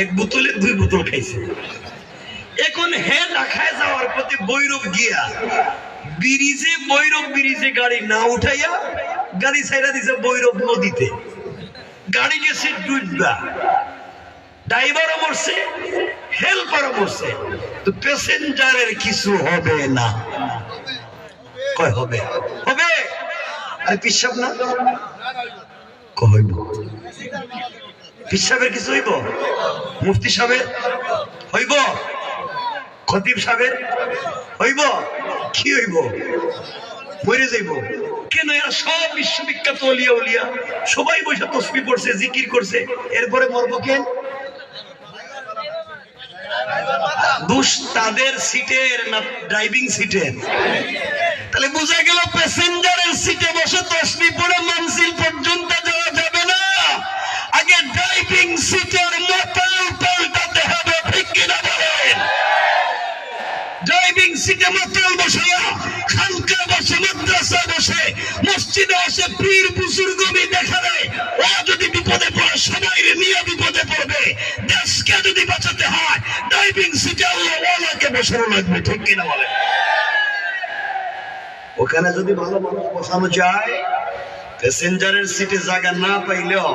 এক বোতলে 2 বোতল খাইছে। এখন হে ঢাকায় যাওয়ার পথে বৈরব গিয়া ব্রিজে গাড়ি না উঠাইয়া গাড়ি ছাইড়া দিছে বৈরব নদীতে। গাড়ি গেছে ডুববা, ড্রাইভারও মরছে, হেল্পারও মরছে, তো প্যাসেঞ্জারের কিছু হবে না। কয় হবে? হবে। আরে পিসাব না কইব, পিসাবের কিছু হইব? মুফতি সাহেবের হইব? খতিব সাহেবের হইব? কি হইব? মরে যাইব। কেন? এরা সব বিশ্ববিখ্যাত ওলিয়া উলিয়া, সবাই বসে তসবিহ পড়ছে, জিকির করছে, এরপরে মরব কেন? দোষ তাদের সিটের না ড্রাইভিং সিটের? তাহলে বোঝা গেল প্যাসেঞ্জারের সিটে বসে তসবিহ পড়ে মঞ্জিল পর্যন্ত যাওয়া যাবে না, আগে ড্রাইভিং সিটের মাথা পাল্টাতে হবে। ঠিক কিনা বলেন? ড্রাইভিং সিটে মাতাল বসায়া, খানকা বসে, মাদ্রাসা বসে, মসজিদে বসে পীর বুজুর্গমি দেখা দেয়। ও যদি বিপদে পড়ে সবাই নিয়ে বিপদে পড়বে। দেশকে যদি বাঁচাতে হয় ড্রাইভিং সিটে আল্লাহওয়ালাকে বসানো লাগবে। ঠিক কিনা বলে? ওখানে যদি ভালো মানুষ বসানো যায়, প্যাসেঞ্জারের সিটে জায়গা না পাইলেও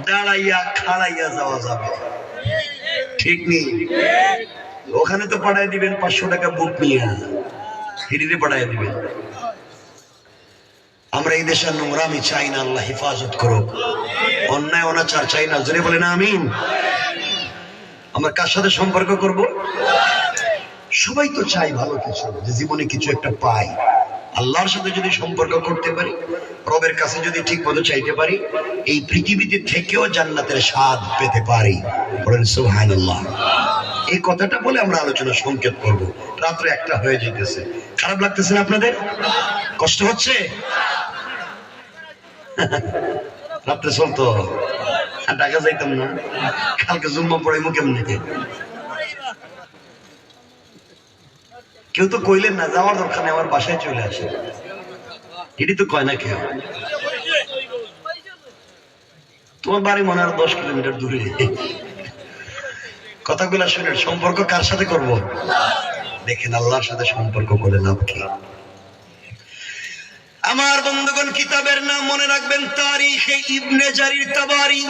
দাঁড়াইয়া খাড়াইয়া যাওয়া যাবে। ঠিক নেই? ওখানে তো পাঠাই দিবেন 500 টাকা বুক নিয়ে, হিরিতে পাঠাই দিবেন। আমরা এই দেশের নোংরামি চাই না, আল্লাহ হেফাজত করুক। অন্যায় অনাচার চাই না, জোরে বলে না আমিন। আমরা কার সাথে সম্পর্ক করব? সবাই তো চাই ভালো কিছু, যে জীবনে কিছু একটা পাই। আল্লাহর সাথে যদি সম্পর্ক করতে পারি, রবের কাছে যদি ঠিক মতো চাইতে পারি, এই পৃথিবীতে থেকেও জান্নাতের স্বাদ পেতে পারি। বলেন সুবহানাল্লাহ। এই কথাটা বলে আমরা আলোচনা সংক্ষেপ করব। রাত্রে 1টা হয়ে যেতেছে। খারাপ লাগতেছে না আপনাদের? কষ্ট হচ্ছে? রাত্রে চলতো, ঢাকা যাইতাম না, কালকে জুম্মা পড়াইমু কেমনে? কেউ তো কইলেন না যাওয়ার দরকার নেই, আমার বাসায় চলে আসে। এটি তো কয় না কেউ। তোমার বাড়ি মনে হয় 10 কিলোমিটার দূরে। কথাগুলা শুনেন, সম্পর্ক কার সাথে করব? দেখেন আল্লাহর সাথে সম্পর্ক করে লাভ কি? আমার বন্ধুগণ, কিতাবের নাম মনে রাখবেন তারিখে ইবনে জারির তাবারি।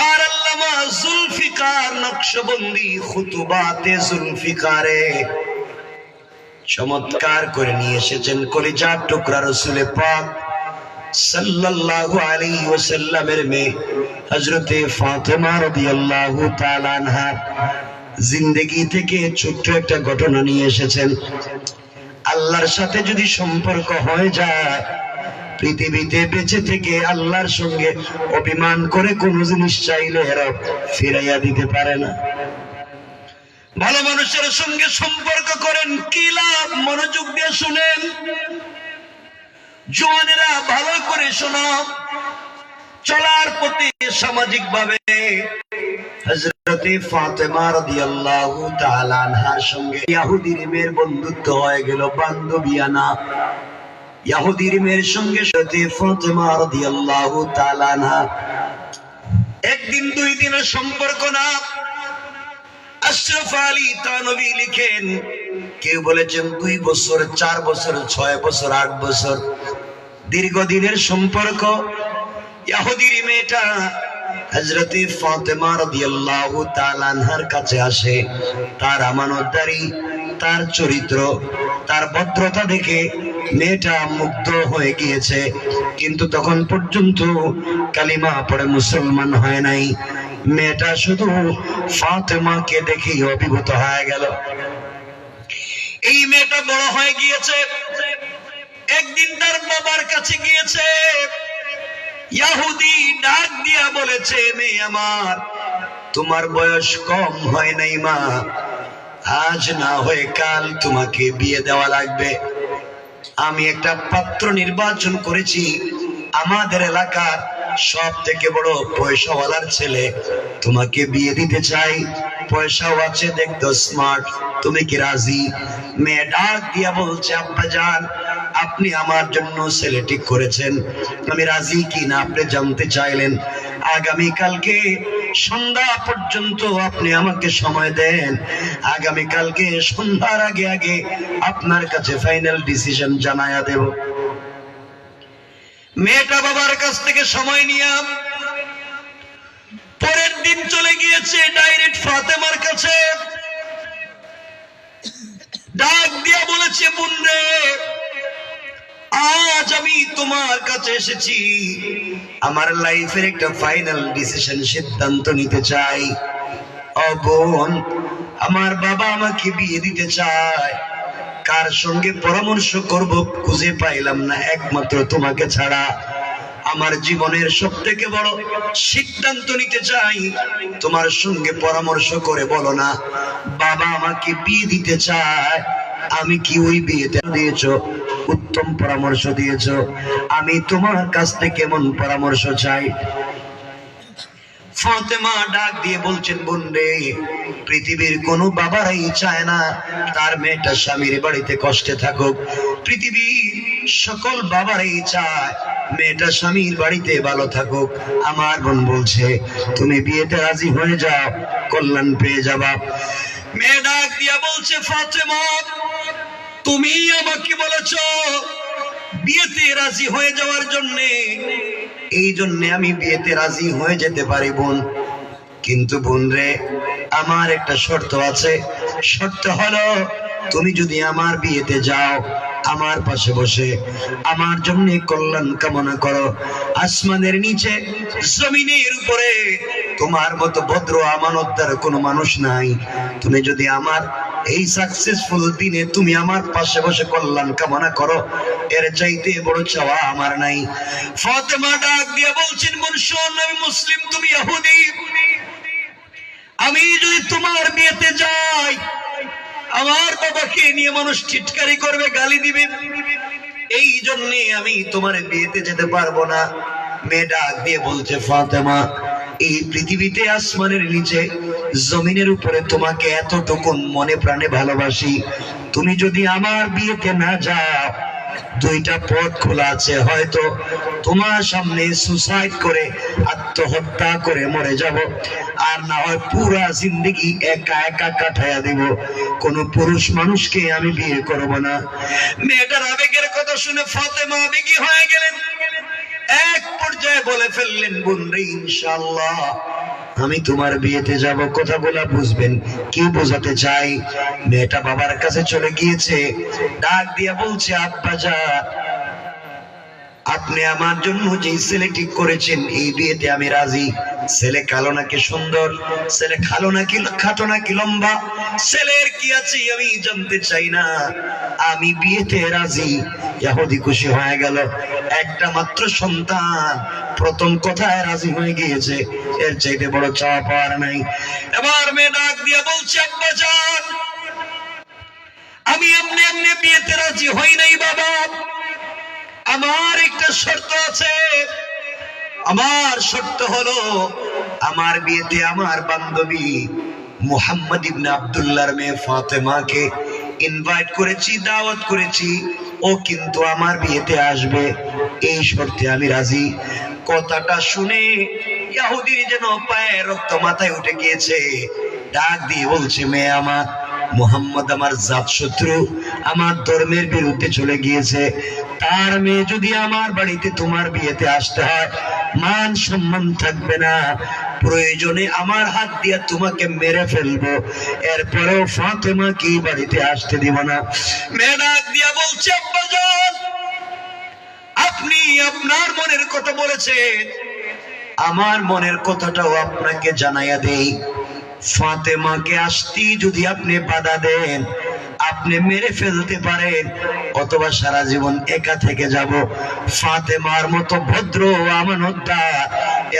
আর আল্লামা জুলফিকার নকশবন্দি খুতুবাতে জুলফিকারে চমৎকার করে নিয়ে এসেছেন কলিজার টুকরা রাসূলে পাক সাল্লাল্লাহু আলাইহি ওয়াসাল্লামের মেয়ে হযরতে ফাতেমা রাদিয়াল্লাহু তাআলা আনহা জিন্দেগি থেকে ছোট্ট একটা ঘটনা নিয়ে এসেছেন। আল্লাহর সাথে যদি সম্পর্ক হয়ে যায়, পৃথিবীতে বেঁচে থেকে আল্লাহর সঙ্গে অভিমান করে কোন জিনিস চাইলে এরা ফিরাইয়া দিতে পারে না। ভালো মানুষের সঙ্গে সম্পর্ক করেন, কি লাভ? মনোযোগ দিয়ে শুনেন জওয়ানেরা, ভালো করে শোনো। চলার পথে সামাজিক ভাবে হযরতে ফাতেমা রাদিয়াল্লাহু তাআলা আনহার সঙ্গে ইহুদির মেয়ের বন্ধুত্ব হয়ে গেল, বান্ধবিয়ানা। ইহুদির মেয়ের সঙ্গে হযরতে ফাতেমা রাদিয়াল্লাহু তাআলা আনহা একদিন 2 দিনের সম্পর্ক না। আশরাফ আলী তানভী লিখেন, কেউ বলেছেন 2 বছর, 4 বছর, 6 বছর, 8 বছর, দীর্ঘদিনের সম্পর্ক। ইহুদির মেয়েটা হযরতে ফাতেমা রাদিয়াল্লাহু তাআলা আনহার কাছে আসে। তার আমানতদারি, তার চরিত্র, তার ভদ্রতা দেখে মেয়েটা মুগ্ধ হয়ে গিয়েছে, কিন্তু তখন পর্যন্ত কালিমা পড়ে মুসলমান হয় নাই। মেয়েটা শুধু ফাতেমাকে দেখেই অভিভূত হয়ে গেল। এই মেয়েটা বড় হয়ে গিয়েছে। একদিন তার বাবার কাছে গিয়েছে, ইহুদি ডাক দিয়া বলেছে, মেয়ে আমার, তোমার বয়স কম হয় নাই মা, আজ না হয়ে কাল তোমাকে বিয়ে দেওয়া লাগবে। আমি একটা পাত্র নির্বাচন করেছি, আমাদের এলাকার সব থেকে বড় পয়সাওয়ালার ছেলে, তোমাকে বিয়ে দিতে চাই। পয়সাও আছে, দেখতো স্মার্ট, তুমি কি রাজি? মেয়ে ডাক দিয়া বলছে, আব্বা জান, আপনি আমার জন্য ছেলে ঠিক করেছেন, আমি রাজি কিনা আপনি জানতে চাইলেন। আগামী কালকে সন্ধ্যা পর্যন্ত আপনি আমাকে সময় দেন, আগামী কালকে সন্ধ্যার আগে আগে আপনার কাছে ফাইনাল ডিসিশন জানায়া দেব। মেয়েটা বাবার কাছ থেকে সময় নিয়ে পরের দিন চলে গিয়েছে ডাইরেক্ট ফাতেমার কাছে। ডাক দিয়া বলেছে, বোন রে, আজ আমি তোমার কাছে এসেছি, আমার লাইফের একটা ফাইনাল ডিসিশন সিদ্ধান্ত নিতে চাই। ও বোন, আমার বাবা আমাকে বিয়ে দিতে চায়, কার সঙ্গে পরামর্শ করব খুঁজে পাইলাম না, একমাত্র তোমাকে ছাড়া। আমার জীবনের সবথেকে বড় সিদ্ধান্ত নিতে চাই, তোমার সঙ্গে পরামর্শ করে বলো না বাবা আমাকে বিয়ে দিতে চায়, আমি কি ওই বিয়েতে দিয়েছো? উত্তম পরামর্শ দিয়েছো, আমি তোমার কাছ থেকে কেমন পরামর্শ চাই? ফাতেমা ডাক দিয়ে বলছেন, বোন রে, পৃথিবীর কোনো বাবারাই চায় না তার মেয়েটা স্বামীর বাড়িতে কষ্টে থাকুক। পৃথিবীর সকল বাবারাই চায় মেয়েটা স্বামীর বাড়িতে ভালো থাকুক। আমার বোন বলছে, তুমি বিয়েতে রাজি হয়ে যাও, কল্যাণ পেয়ে যাবা। মেয়ে ডাক দিয়া বলছে, ফাতেমা, তুমি আমাকে বলেছো বিয়েতে রাজি হয়ে যাওয়ার জন্যে, এই জন্যে আমি বিয়েতে রাজি হয়ে যেতে পারি বোন, কিন্তু বোন রে, আমার একটা শর্ত আছে। শর্ত হলো, তুমি যদি আমার বিয়েতে যাও, আমার পাশে বসে আমার জন্য কল্যাণ কামনা করো। আসমানের নিচে জমিনের উপরে তোমার মতো ভদ্র আমানতদার কোনো মানুষ নাই। তুমি যদি আমার এই সাকসেসফুল দিনে তুমি আমার পাশে বসে কল্যাণ কামনা করো, এর চাইতে বড় চাওয়া আমার নাই। ফাতেমা ডাক দিয়ে বলছেন, বোন শোন, আমি মুসলিম, তুমি ইহুদি, আমি যদি তোমার বিয়েতে যাই, আমার বাবাকে নিয়ে মানুষ টিটকারি করবে, গালি দিবে, এই জন্যে আমি তোমার বিয়েতে যেতে পারবো না। মেয়ে ডাক দিয়ে বলছে, ফাতেমা, এই পৃথিবীতে আসমানের নিচে জমিনের উপরে তোমাকে এতটুকু মনে প্রাণে ভালোবাসি, তুমি যদি আমার বিয়েতে না যাও, দুইটা পথ খোলা আছে, হয়তো তোমার সামনে সুসাইড করে আত্মহত্যা করে মরে যাব, আর না হয় পুরা জিন্দগি একা একা কাটাইয়া দেব, কোন পুরুষ মানুষকে আমি বিয়ে করব না। মেয়েটার আবেগের কথা শুনে ফাতেমা আবেগী হয়ে গেলেন, এক পর্যায়ে বলে ফেললেন, বোন রে, ইনশাআল্লাহ আমি তোমার বিয়েতে যাব। কথাগুলা বুঝবেন, কি বোঝাতে চাই? মেয়েটা বাবার কাছে চলে গিয়েছে, ডাক দিয়া বলছে, আব্বা জান, আপনি আমার জন্য যে ছেলে ঠিক করেছেন, এই বিয়েতে আমি রাজি। ছেলে কালো নাকি সুন্দর, ছেলে খালো নাকি খাটো নাকি লম্বা, ছেলের কি আছে আমি জানতে চাই না, আমি বিয়েতে রাজি। ইহুদি খুশি হয়ে গেল, একটা মাত্র সন্তান প্রথম কথায় রাজি হয়ে গিয়েছে, এর চাইতে বড় চাওয়া পাওয়ার নাই। এবার মেয়ে ডাক দিয়া বলছে, আব্বা জান, আমি এমনি এমনি বিয়েতে রাজি হই নাই বাবা, আমার একটা শর্ত আছে। আমার শর্ত হলো, আমার বিয়েতে আমার বান্ধবী মুহাম্মদ ইবনে আব্দুল্লাহর মেয়ে ফাতেমাকে ইনভাইট করেছি, দাওয়াত করেছি, ও কিন্তু আমার বিয়েতে আসবে, এই শর্তে আমি রাজি। কথাটা শুনে ইহুদির যেন পায়ে রক্ত মাথায় উঠে গিয়েছে, ডাক দিয়ে বলছে, মেয়ে আমার, মুহাম্মদ আমার জাত শত্রু, আমার ধর্মের বিরুদ্ধে চলে গিয়েছে, তার মেয়ে যদি আমার বাড়িতে তোমার বিয়েতে আসতে হয়, মান সম্মান থাকবে না, প্রয়োজনে আমার হাত দিয়ে তোমাকে মেরে ফেলবো, এরপরেও ফাতেমা কি বাড়িতে আসতে দিব না। মেয়ে ডাক দিয়া বলছে, আব্বা জান, আপনি আপনার মনের কথা বলেছেন, আমার মনের কথাটাও আপনাকে জানাইয়া দেই। ফাতেমাকে আসতে যদি আপনি বাধা দেন, আপনি মেরে ফেলতে পারেন, অথবা সারা জীবন একা থেকে যাব। ফাতেমার মতো ভদ্র আমানতদার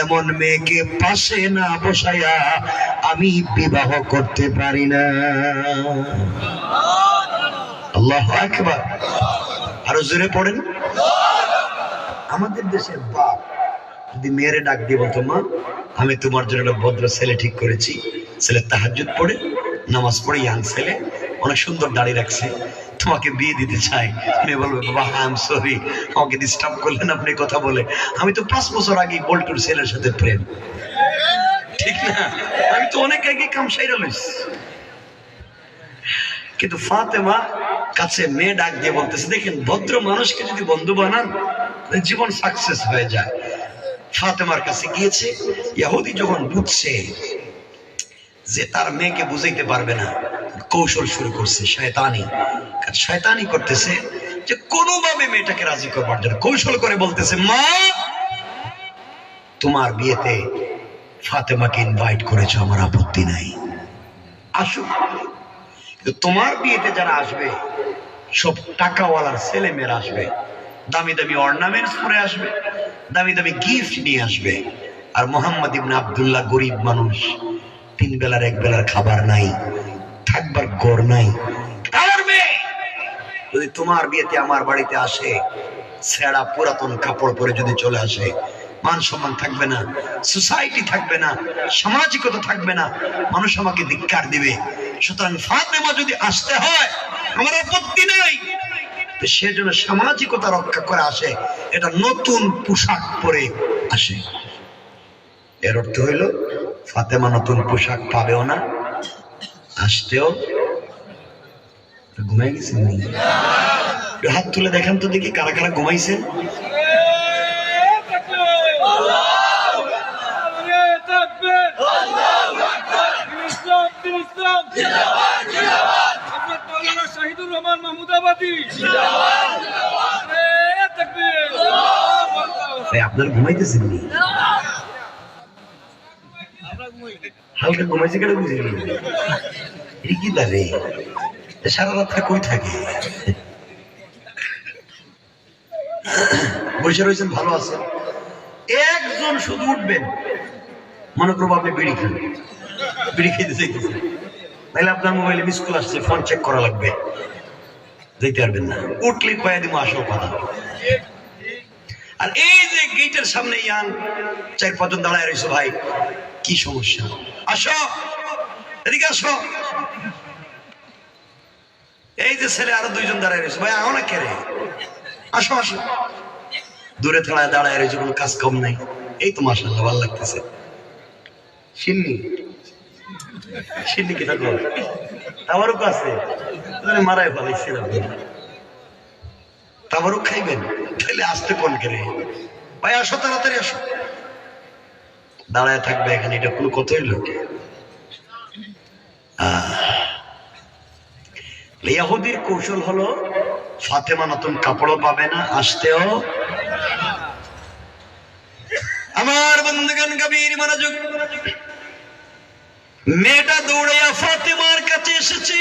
এমন মেয়েকে পাশে না বসাইয়া আমি বিবাহ করতে পারি না। আল্লাহু আকবার, আরো জোরে পড়েন। আমাদের দেশের বাপ যদি মেয়েরে ডাক দিয়ে বলতো, মা, আমি তোমার জন্য একটা ভদ্র ছেলে ঠিক করেছি, ছেলে তাহাজ্জুদ পড়ে, নামাজ পড়ে, ইয়াং ছেলে, অনেক সুন্দর দাড়ি রাখছে, তোমাকে বিয়ে দিতে চাই। মেয়ে বলবে বাবা আই এম সরি, আমাকে ডিস্টার্ব করলেন আপনি কথা বলে, আমি তো 5 বছর আগে বল্টুর ছেলের সাথে প্রেম, ঠিক না? আমি তো অনেক আগে কাম সাইরা লইছি। কিন্তু ফাতেমা কাছে মেয়ে ডাক দিয়ে বলতেছে, দেখেন ভদ্র মানুষকে যদি বন্ধু বানান জীবন সাকসেস হয়ে যায়। ফাতেমার কাছে গিয়েছে, ইহুদি যখন বুঝছে যে তার মেয়েকে বুঝাইতে পারবে না, কৌশল শুরু করছে, শয়তানি করতেছে যে কোনোভাবে মেয়েটাকে রাজি করবার জন্য কৌশল করে বলতেছে, মা তোমার বিয়েতে ফাতেমাকে ইনভাইট করেছো, আমার আপত্তি নাই, আসুক। তোমার বিয়েতে যারা আসবে সব টাকাওয়ালার ছেলে মেয়েরা আসবে, দামি দামি অর্নামেন্টস পরে আসবে, দামি দামি গিফট নিয়ে আসবে। আর মোহাম্মদ ইবনে আব্দুল্লাহ গরিব মানুষ, 3 বেলার 1 বেলার খাবার নাই, থাকবার ঘর নাই। তার মেয়ে যদি তোমার বিয়েতে আমার বাড়িতে আসে, ছেঁড়া পুরাতন কাপড় পরে যদি চলে আসে, মান সম্মান থাকবে না, সোসাইটি থাকবে না, সামাজিকতা থাকবে না, মানুষ আমাকে ধিক্কার দিবে। সুতরাং ফাতেমা যদি আসতে হয় আমার আপত্তি নাই, সেজন্য সামাজিকতা রক্ষা করে আসে, এটা নতুন পোশাক পরে আসে। এর অর্থ হইল ফাতেমা নতুন পোশাক পাবেও না, আসতেও। ঘুমাই গেছেন? হাত তুলে দেখান তো দেখি কারা কারা ঘুমাইছেন। আপনার ঘুমাইতেছেন নি? হালকা ঘুমাইছে কেন বুঝি কি দাঁড়ে সারা রাত্রে কই থাকে? বসে রয়েছেন, ভালো আছেন। একজন শুধু উঠবেন, মনে করবো আপনি বিড়ি খান, বিড়ি খেতে চাইতেছেন, তাহলে আপনার মোবাইলে মিস কল আসছে, ফোন চেক করা লাগবে, যেতে পারবেন না। উঠলেই কয়া দিব আসল কথা। আর এই যে গেটের সামনে ইয়ান 4-5 জন দাঁড়ায় রয়েছে, ভাই কি সমস্যা? আসো এদিকে আসো। এই যে ছেলে আরো 2 জন দাঁড়ায় রয়েছে, ভাই আও না কেরে, আসো আসো। দূরে থাড়ায় দাঁড়ায় রয়েছে, কোনো কাজ কম নাই। এই তো মাশাআল্লাহ ভালো লাগতেছে। সিন্নি সিন্নি কি থাকলো, তাবারুক আছে, মারাই ফেলাইছিল। তাবারুক খাইবেন? তাহলে আসতে কোন কেরে, ভাই আসো তাড়াতাড়ি আসো। দাঁড়ায় থাকবে এখানে, এটা কোনো কথা হইল? ইহুদির কৌশল হলো ফাতেমা নতুন কাপড়ও পাবে না, আসতেও। আমার বন্ধুগণ কবির মনোযোগ, মেয়েটা দৌড়াইয়া ফাতেমার কাছে এসেছে,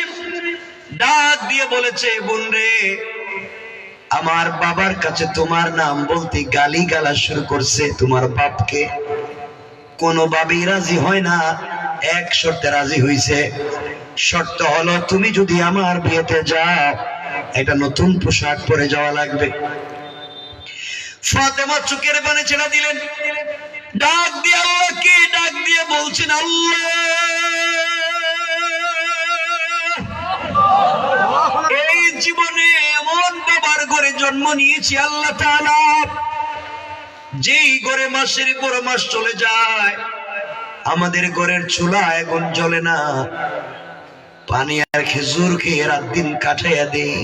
ডাক দিয়ে বলেছে, বোন রে, আমার বাবার কাছে তোমার নাম বলতে গালি গালা শুরু করছে। তোমার বাপকে কোনোভাবেই রাজি হয় না, এক শর্তে রাজি হইছে। শর্ত হলো তুমি যদি আমার বিয়েতে যাও, এটা নতুন পোশাক পরে যাওয়া লাগবে। ফাতেমা চোখের পানি ছেড়ে দিলেন, ডাক দিয়ে আল্লাহকে ডাক দিয়ে বলছেন, আল্লাহ এই জীবনে এমন বাবার ঘরে জন্ম নিয়েছি আল্লাহ তাআলা, যেই ঘরে মাসের পর মাস চলে যায়, আমাদের ঘরের চুলা এখন জ্বলে না, পানি আর খেজুর খেয়ে রাত দিন কাটাইয়া দেই।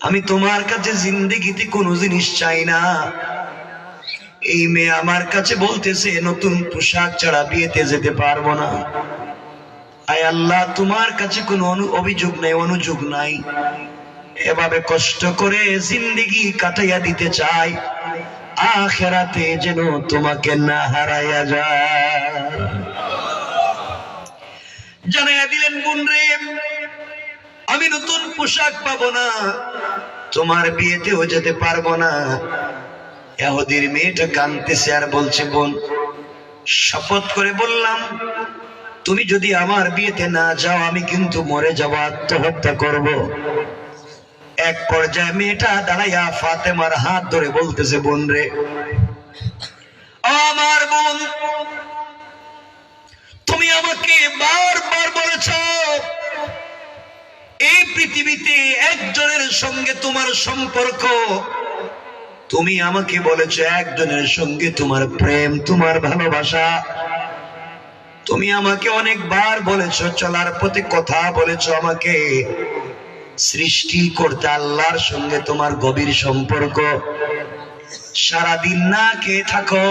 আমি তোমার কাছে জিন্দেগিতে কোনো জিনিস চাই না। এই মেয়ে আমার কাছে বলতেছে নতুন পোশাক ছাড়া বিয়েতে যেতে পারবো না। আয় আল্লাহ, তোমার কাছে কোনো অভিযোগ নাই, অনুযোগ নাই, এভাবে কষ্ট করে জিন্দেগি কাটাইয়া দিতে চাই, আখিরাতে যেন তোমাকে না হারাইয়া যায়। জানাইয়া দিলেন, বোন রে, আমি নতুন পোশাক পাবো না, তোমার বিয়েতেও যেতে পারবো না। ইহুদির মেয়েটা কাঁদতেছে আর বলছে, বোন শপথ করে বললাম, তুমি যদি আমার বিয়েতে না যাও আমি কিন্তু মরে যাবো, আত্মহত্যা করব। এক পর্যায়ে মেয়েটা দাঁড়াইয়া ফাতেমার হাত ধরে বলতেছে, বোন রে, আমার বোন, তুমি আমাকে বারবার বলেছ এই পৃথিবীতে একজনের সঙ্গে তোমার সম্পর্ক, তুমি আমাকে বলেছো একজনের সঙ্গে তোমার প্রেম, তোমার ভালোবাসা। তুমি আমাকে অনেকবার বলেছো, চলার পথে কথা বলেছো আমাকে, সৃষ্টি করতে আল্লাহর সঙ্গে তোমার গভীর সম্পর্ক। সারাদিন না খেয়ে থাকো,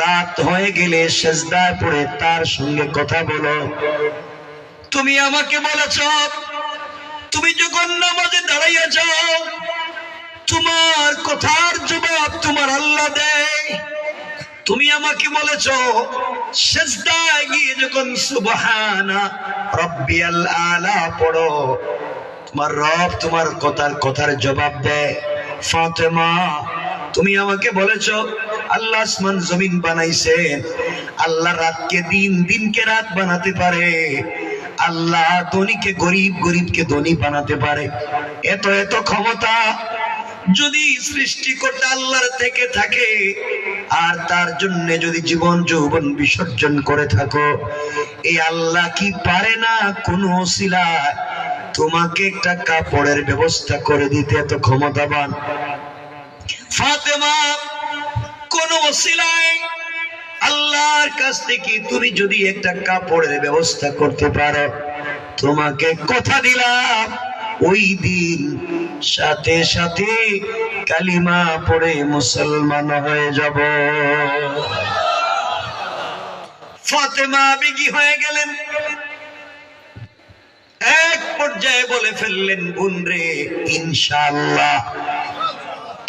রাত হয়ে গেলে সেজদায় পড়ে তার সঙ্গে কথা বলো। তুমি আমাকে বলেছো তুমি যখন নামাজে দাঁড়াইয়া যাও, তোমার কথার জবাব তোমার আল্লাহ দেয়। তুমি আমাকে বলেছো সেজদায় গিয়ে যখন সুবহানা রাব্বিয়াল আলা পড়ো, তোমার রব তোমার কথার জবাব দেয়। ফাতেমা, তুমি আমাকে বলেছো আল্লাহ আসমান জমিন বানাইছেন, আল্লাহ রাতকে দিন, দিনকে রাত বানাতে পারে, আল্লাহ ধনীকে গরিব, গরিবকে ধনী বানাতে পারে। এত এত ক্ষমতা যদি সৃষ্টি করতে আল্লাহর থেকে থাকে, আর তার জন্য যদি জীবন যৌবন বিসর্জন করে থাকো, এই আল্লাহ কি পারে না কোনো ওসিলা তোমাকে একটা কাপড়ের ব্যবস্থা করে দিতে? এত ক্ষমতাবান ফাতেমা, কোন ওসিলায় আল্লাহর কাছ থেকে তুমি যদি একটা কাপড়ের ব্যবস্থা করতে পারো, তোমাকে কথা দিলাম ওই দিন সাথে সাথে কালিমা পড়ে মুসলমান হয়ে যাব। ফাতেমা বিগি হয়ে গেলেন। এক পর্যায়ে বলে ফেললেন, বোন রে, ইনশাআল্লাহ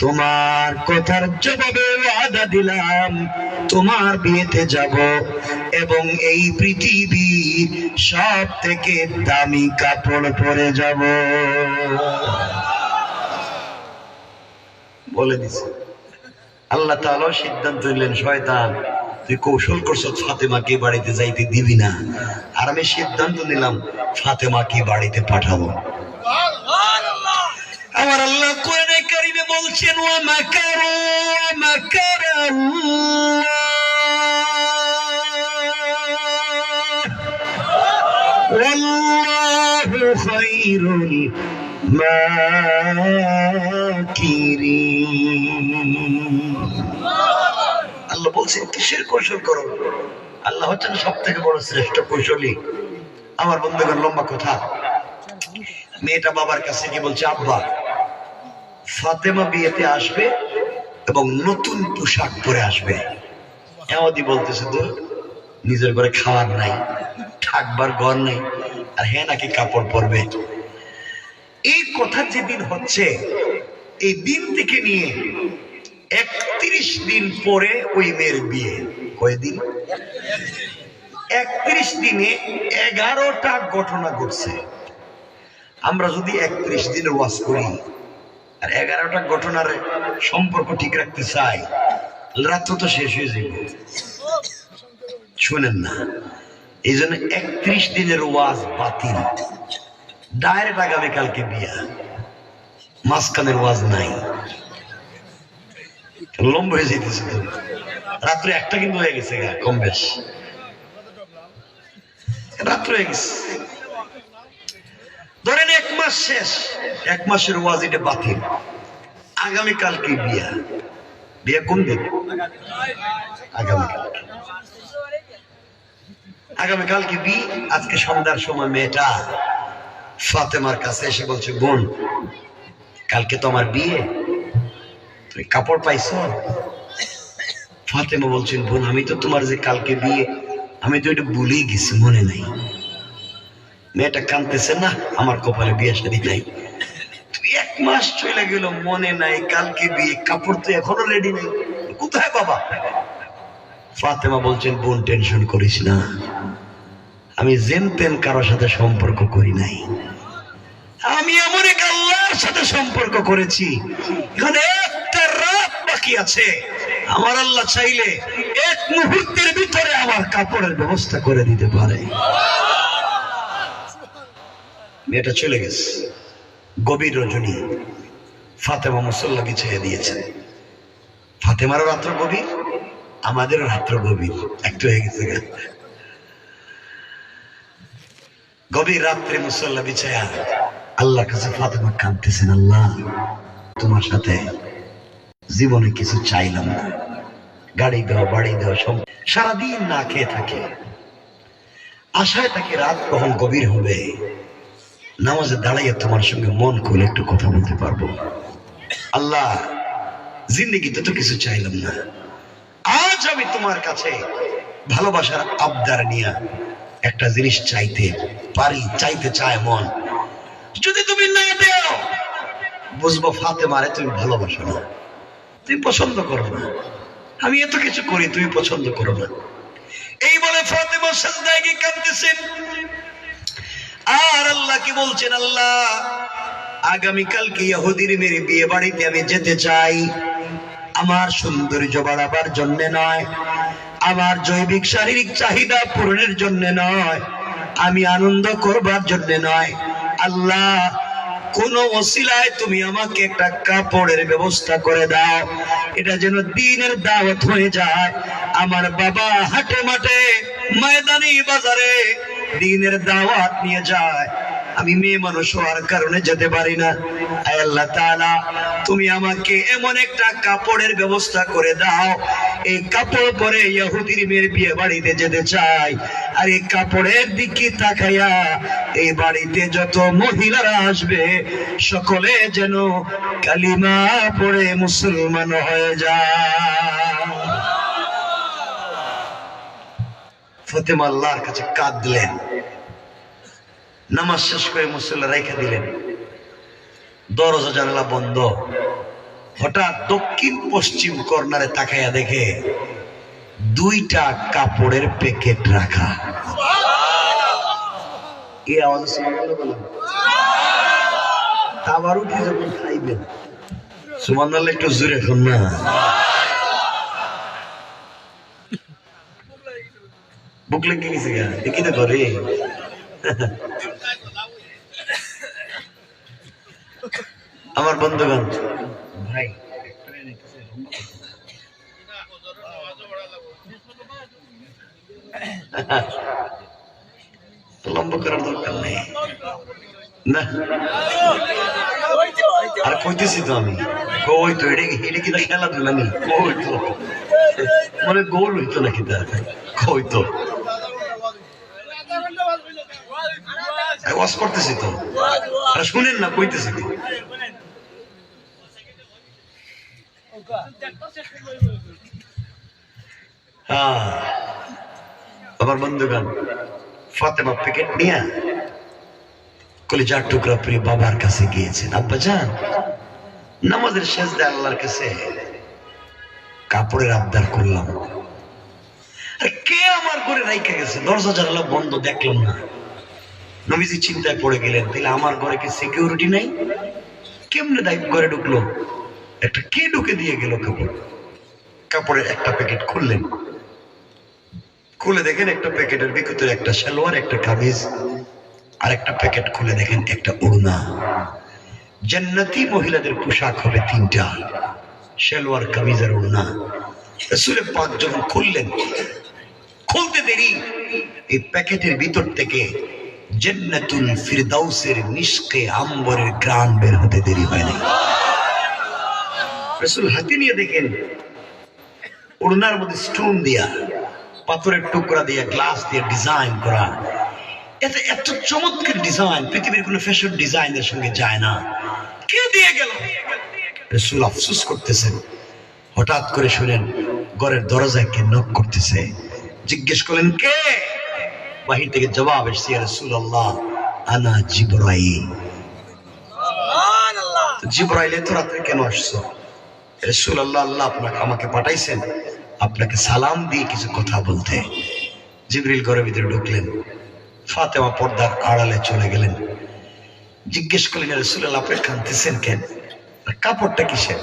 তোমার কথার জবাবে ওয়াদা দিলাম, তোমার বিয়েতে যাব এবং এই পৃথিবীর সব থেকে দামি কাপড় পরে যাব। বলে দিছে। আল্লাহ তাআলা সিদ্ধান্ত নিলেন, শয়তান তুই কৌশল করছ ফাতেমাকে বাড়িতে যাইতে দিবি না, আর আমি সিদ্ধান্ত নিলাম ফাতেমাকে বাড়িতে পাঠাবো। আমার আল্লাহ কোরআনে কারিমে বলছেন, ওয়া মাকারু ওয়াল্লাহু খায়রুল মাকিরিন। আল্লাহ বলছেন কিসের কৌশল করো? আল্লাহ হচ্ছেন সব থেকে বড় শ্রেষ্ঠ কৌশলী। আমার বন্ধুগণ, লম্বা কথা, মেয়েটা বাবার কাছে গিয়ে বলছে, আব্বা ফাতেমা বিয়েতে আসবে এবং নতুন পোশাক পরে আসবে। এমনি বলতেছে তো নিজের ঘরে খাওয়ার নাই, থাকবার ঘর নাই, আর হ্যাঁ নাকি কাপড় পরবে। এই কথা যেদিন হচ্ছে, এই দিন থেকে নিয়ে 31 দিন পরে ওই মেয়ের বিয়ে। কয়দিন? 31 দিনে 11টা ঘটনা ঘটছে। আমরা যদি 31 দিনের ওয়াজ করি আর 11টা ঘটনার সম্পর্ক ঠিক রাখতে চাই, রাত তো শেষ হয়ে যাবে। শুনেন না, এই জন্য 31 দিনের ওয়াজ বাতিল। ডাইরেক্ট আগামীকালকে বিয়া, মাঝখানের ওয়াজ নাই। লম্বা হয়ে যেতেছে তো, রাত্রে একটা কিন্তু হয়ে গেছে, কম বেশ রাত্র হয়ে গেছে। ধরেন 1 মাস শেষ, 1 মাসের ওয়াজ এটা বাতিল। আগামীকালকে বিয়া। বিয়া কোন দিন? আগামীকালকে। আগামীকালকে বিয়ে। আজকে সন্ধ্যার সময় মেয়েটা ফাতেমার কাছে এসে বলছে, বোন কালকে তো আমার বিয়ে, তুমি কাপড় পাইছো? ফাতেমা বলছেন, বোন আমি তো তোমার যে কালকে বিয়ে, আমি তো এটা ভুলেই গেছি, মনে নাই। মেয়েটা কাঁদতেছে, না আমার কপালে বিয়ে শাদী নাই। 1 মাস চলে গেল, মনে নাই, কালকে বিয়ে, কাপড় তো এখনো রেডি নেই, কোথায় বাবা? ফাতেমা বলছেন, বোন টেনশন করিস না, আমি যেন তেন কারোর সাথে সম্পর্ক করি নাই, আমি এমন এক আল্লাহর সাথে সম্পর্ক করেছি। এখানে একটা রাত বাকি আছে, আমার আল্লাহ চাইলে 1 মুহূর্তের ভিতরে আমার কাপড়ের ব্যবস্থা করে দিতে পারে। মেয়েটা চলে গেছে। গভীর রজনী, ফাতেমা মুসল্লা বিছিয়ে দিয়েছে। ফাতেমারও রাত্র গভীর, আমাদেরও রাত্র গভীর, একটু হয়ে গেছে। গভীর রাত্রে মুসল্লা বিছায়া আল্লাহর কাছে ফাতেমা কাঁদতেছেন, আল্লাহ তোমার সাথে জীবনে কিছু চাইলাম না, গাড়ি দেওয়া বাড়ি দেওয়া সব, সারাদিন না খেয়ে থাকে, আশায় থাকে রাত কখন গভীর হবে নামাজে দাঁড়াইয়া তোমার সঙ্গে মন খুলে একটু কথা বলতে পারবো। আল্লাহ জিন্দগিতে তো কিছু চাইলাম না, আজ আমি তোমার কাছে ভালোবাসার আবদার নিয়ে একটা জিনিস চাইতে পারি, চাইতে চায় মন, যদি তুমি না দেও বুঝবো ফাতেমারে তুমি ভালোবাসো না, তুমি পছন্দ করো না, আমি এত কিছু করি তুমি পছন্দ করো না। এই বলে ফাতেমা সিজদায় গিয়ে কাঁদতেছেন। আর আল্লাহ কি বলছেন, আল্লাহ আগামীকালকে ইহুদির মেরে বিয়ে বাড়িতে আমি যেতে চাই, আমার সৌন্দর্য বাড়াবার জন্য নয়, আমার জৈবিক শারীরিক চাহিদা পূরণের জন্য নয়, আমি আনন্দ করবার জন্য নয়। আল্লাহ কোন ওসিলায় তুমি আমাকে একটা কাপড়ের ব্যবস্থা করে দাও, এটা যেন দ্বীনের দাওয়াত হয়ে যায়, আমার বাবা হাটে মাঠে ময়দানি বাজারে দ্বীনের দাওয়াত নিয়ে যায়, আমি মেয়ে মানুষ হওয়ার কারণে যেতে পারি না। আয় আল্লাহ তাআলা তুমি আমাকে এমন একটা কাপড়ের ব্যবস্থা করে দাও, এই কাপড় পরে ইহুদির মেয়ের বিয়ে বাড়িতে যেতে চাই, আর এই কাপড়ের দিকে তাকাইয়া এই বাড়িতে যত মহিলারা আসবে সকলে যেন কালিমা পড়ে মুসলমান হয়ে যায়। ফাতেমা আল্লাহর কাছে কাঁদলেন, নামাজ শেষ করে মুসল্লা রেখে দিলেন, দরজা জানালা বন্ধ। হঠাৎ দক্ষিণ পশ্চিম কর্নারে তাকাইয়া দেখে দুইটা কাপড়ের প্যাকেট রাখা। এই আওয়াজ সুবহানাল্লাহ বলেন, আবার উঠে যখন খাইবেন সুবহানাল্লাহ একটু জোরে এখন না। বুক লেগে গেছে গা, দেখি তো করে আমার বন্ধুগণ ভাই লম্বা করার দরকার নেই না, আর কইতেছি তো আমি, কই তো এটা কি খেলাধুলা নেই, কই তো মানে গোল হইতো নাকি, তার কই তো ওয়াজ করতেছি তো, আর শুনেন না কইতেছি তো। আমার বন্ধুগণ ফাতেমা প্যাকেট নিয়ে কলিজার টুকরা প্রিয় বাবার কাছে গিয়েছেন। আব্বা জান নামাজের সেজদায় আল্লাহর কাছে কাপড়ের আবদার করলাম, আর কে আমার ঘরে রাইখা গেছে, দরজা জানালা বন্ধ, দেখলাম না। নবীজি চিন্তায় পড়ে গেলেন, তাহলে আমার ঘরে কি সিকিউরিটি নাই, কেমনে ঘরে ঢুকলো, একটা কে ঢুকে দিয়ে গেল কাপড়। কাপড়ের একটা প্যাকেট খুললেন, খুলে দেখেন একটা প্যাকেটের ভিতরে একটা সালোয়ার, একটা কামিজ, আর একটা প্যাকেট খুলে দেখেন একটা ওড়না। জান্নাতি মহিলাদের পোশাক হবে তিনটা, সালোয়ার, কামিজ আর ওড়না। রাসূল পাক যখন খুললেন, খুলতে দেরি এই প্যাকেটের ভিতর থেকে জান্নাতুল ফিরদাউসের মিশকে আম্বরের ঘ্রাণ বের হতে দেরি হয় না। রাসূল হাতে নিয়ে দেখেন ওড়নার মধ্যে স্টোন দিয়া, পাথরের টুকরা দিয়ে, গ্লাস দিয়ে ডিজাইন করা, এটা এত চমৎকার ডিজাইন পৃথিবীর কোন ফ্যাশন ডিজাইনের সঙ্গে যায় না। কে দিয়ে গেল? রাসূল আফসোস করতেছেন। হঠাৎ করে শুনেন ঘরের দরজায় কে নক করতেছে। জিজ্ঞেস করলেন কে? বাহির থেকে জবাব এসেছে, ইয়া রাসূলুল্লাহ আনা জিবরাইল। সুবহানাল্লাহ। জিবরাইল এত রাতে কেন আসছো? রাসূলুল্লাহ আল্লাহ আমাকে পাঠাইছেন আপনাকে সালাম দিয়ে কিছু কথা বলতে। জিবরিল ঘরের ভিতরে ঢুকলেন, ফাতেমা পর্দার আড়ালে চলে গেলেন। জিজ্ঞেস করলেন রাসূলুল্লাহ আপনি কাঁদতেছেন কেন, কাপড়টা কিসের?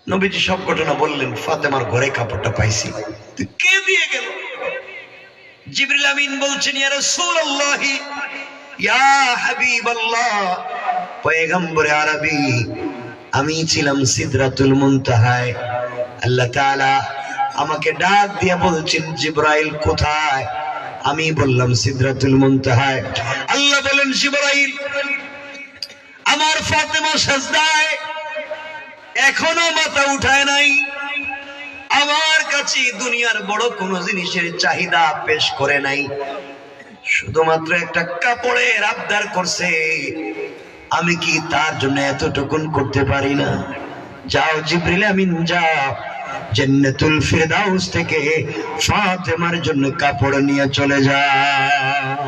নবীজি সব ঘটনা বললেন। ফাতেমার ঘরে কাপড়টা পাইছি। কে দিয়ে গেল? জিবরিল আমিন বলছেন ইয়া রাসূলুল্লাহ ইয়া হাবিবাল্লাহ, পয়গম্বরে আরবি আমি ছিলাম সিদরাতুল মুনতাহায়। আল্লাহ তাআলা আমাকে ডাক দিয়ে বলছেন জিবরাইল কোথায়? আমি বললাম সিদরাতুল মুনতাহায়। আল্লাহ বলেন জিবরাইল আমার ফাতেমা সাজদায় এখনো মাথা উঠায় নাই। আমার কাছে দুনিয়ার বড় কোন জিনিসের চাহিদা পেশ করে নাই, শুধুমাত্র একটা কাপড়ের আবদার করছে। আমি কি তার জন্য এতটুকুন করতে পারি না? যাও জিবরিল আমিন, যাও জান্নাতুল ফিরদাউস থেকে ফাতেমার জন্য কাপড় নিয়ে চলে যাও।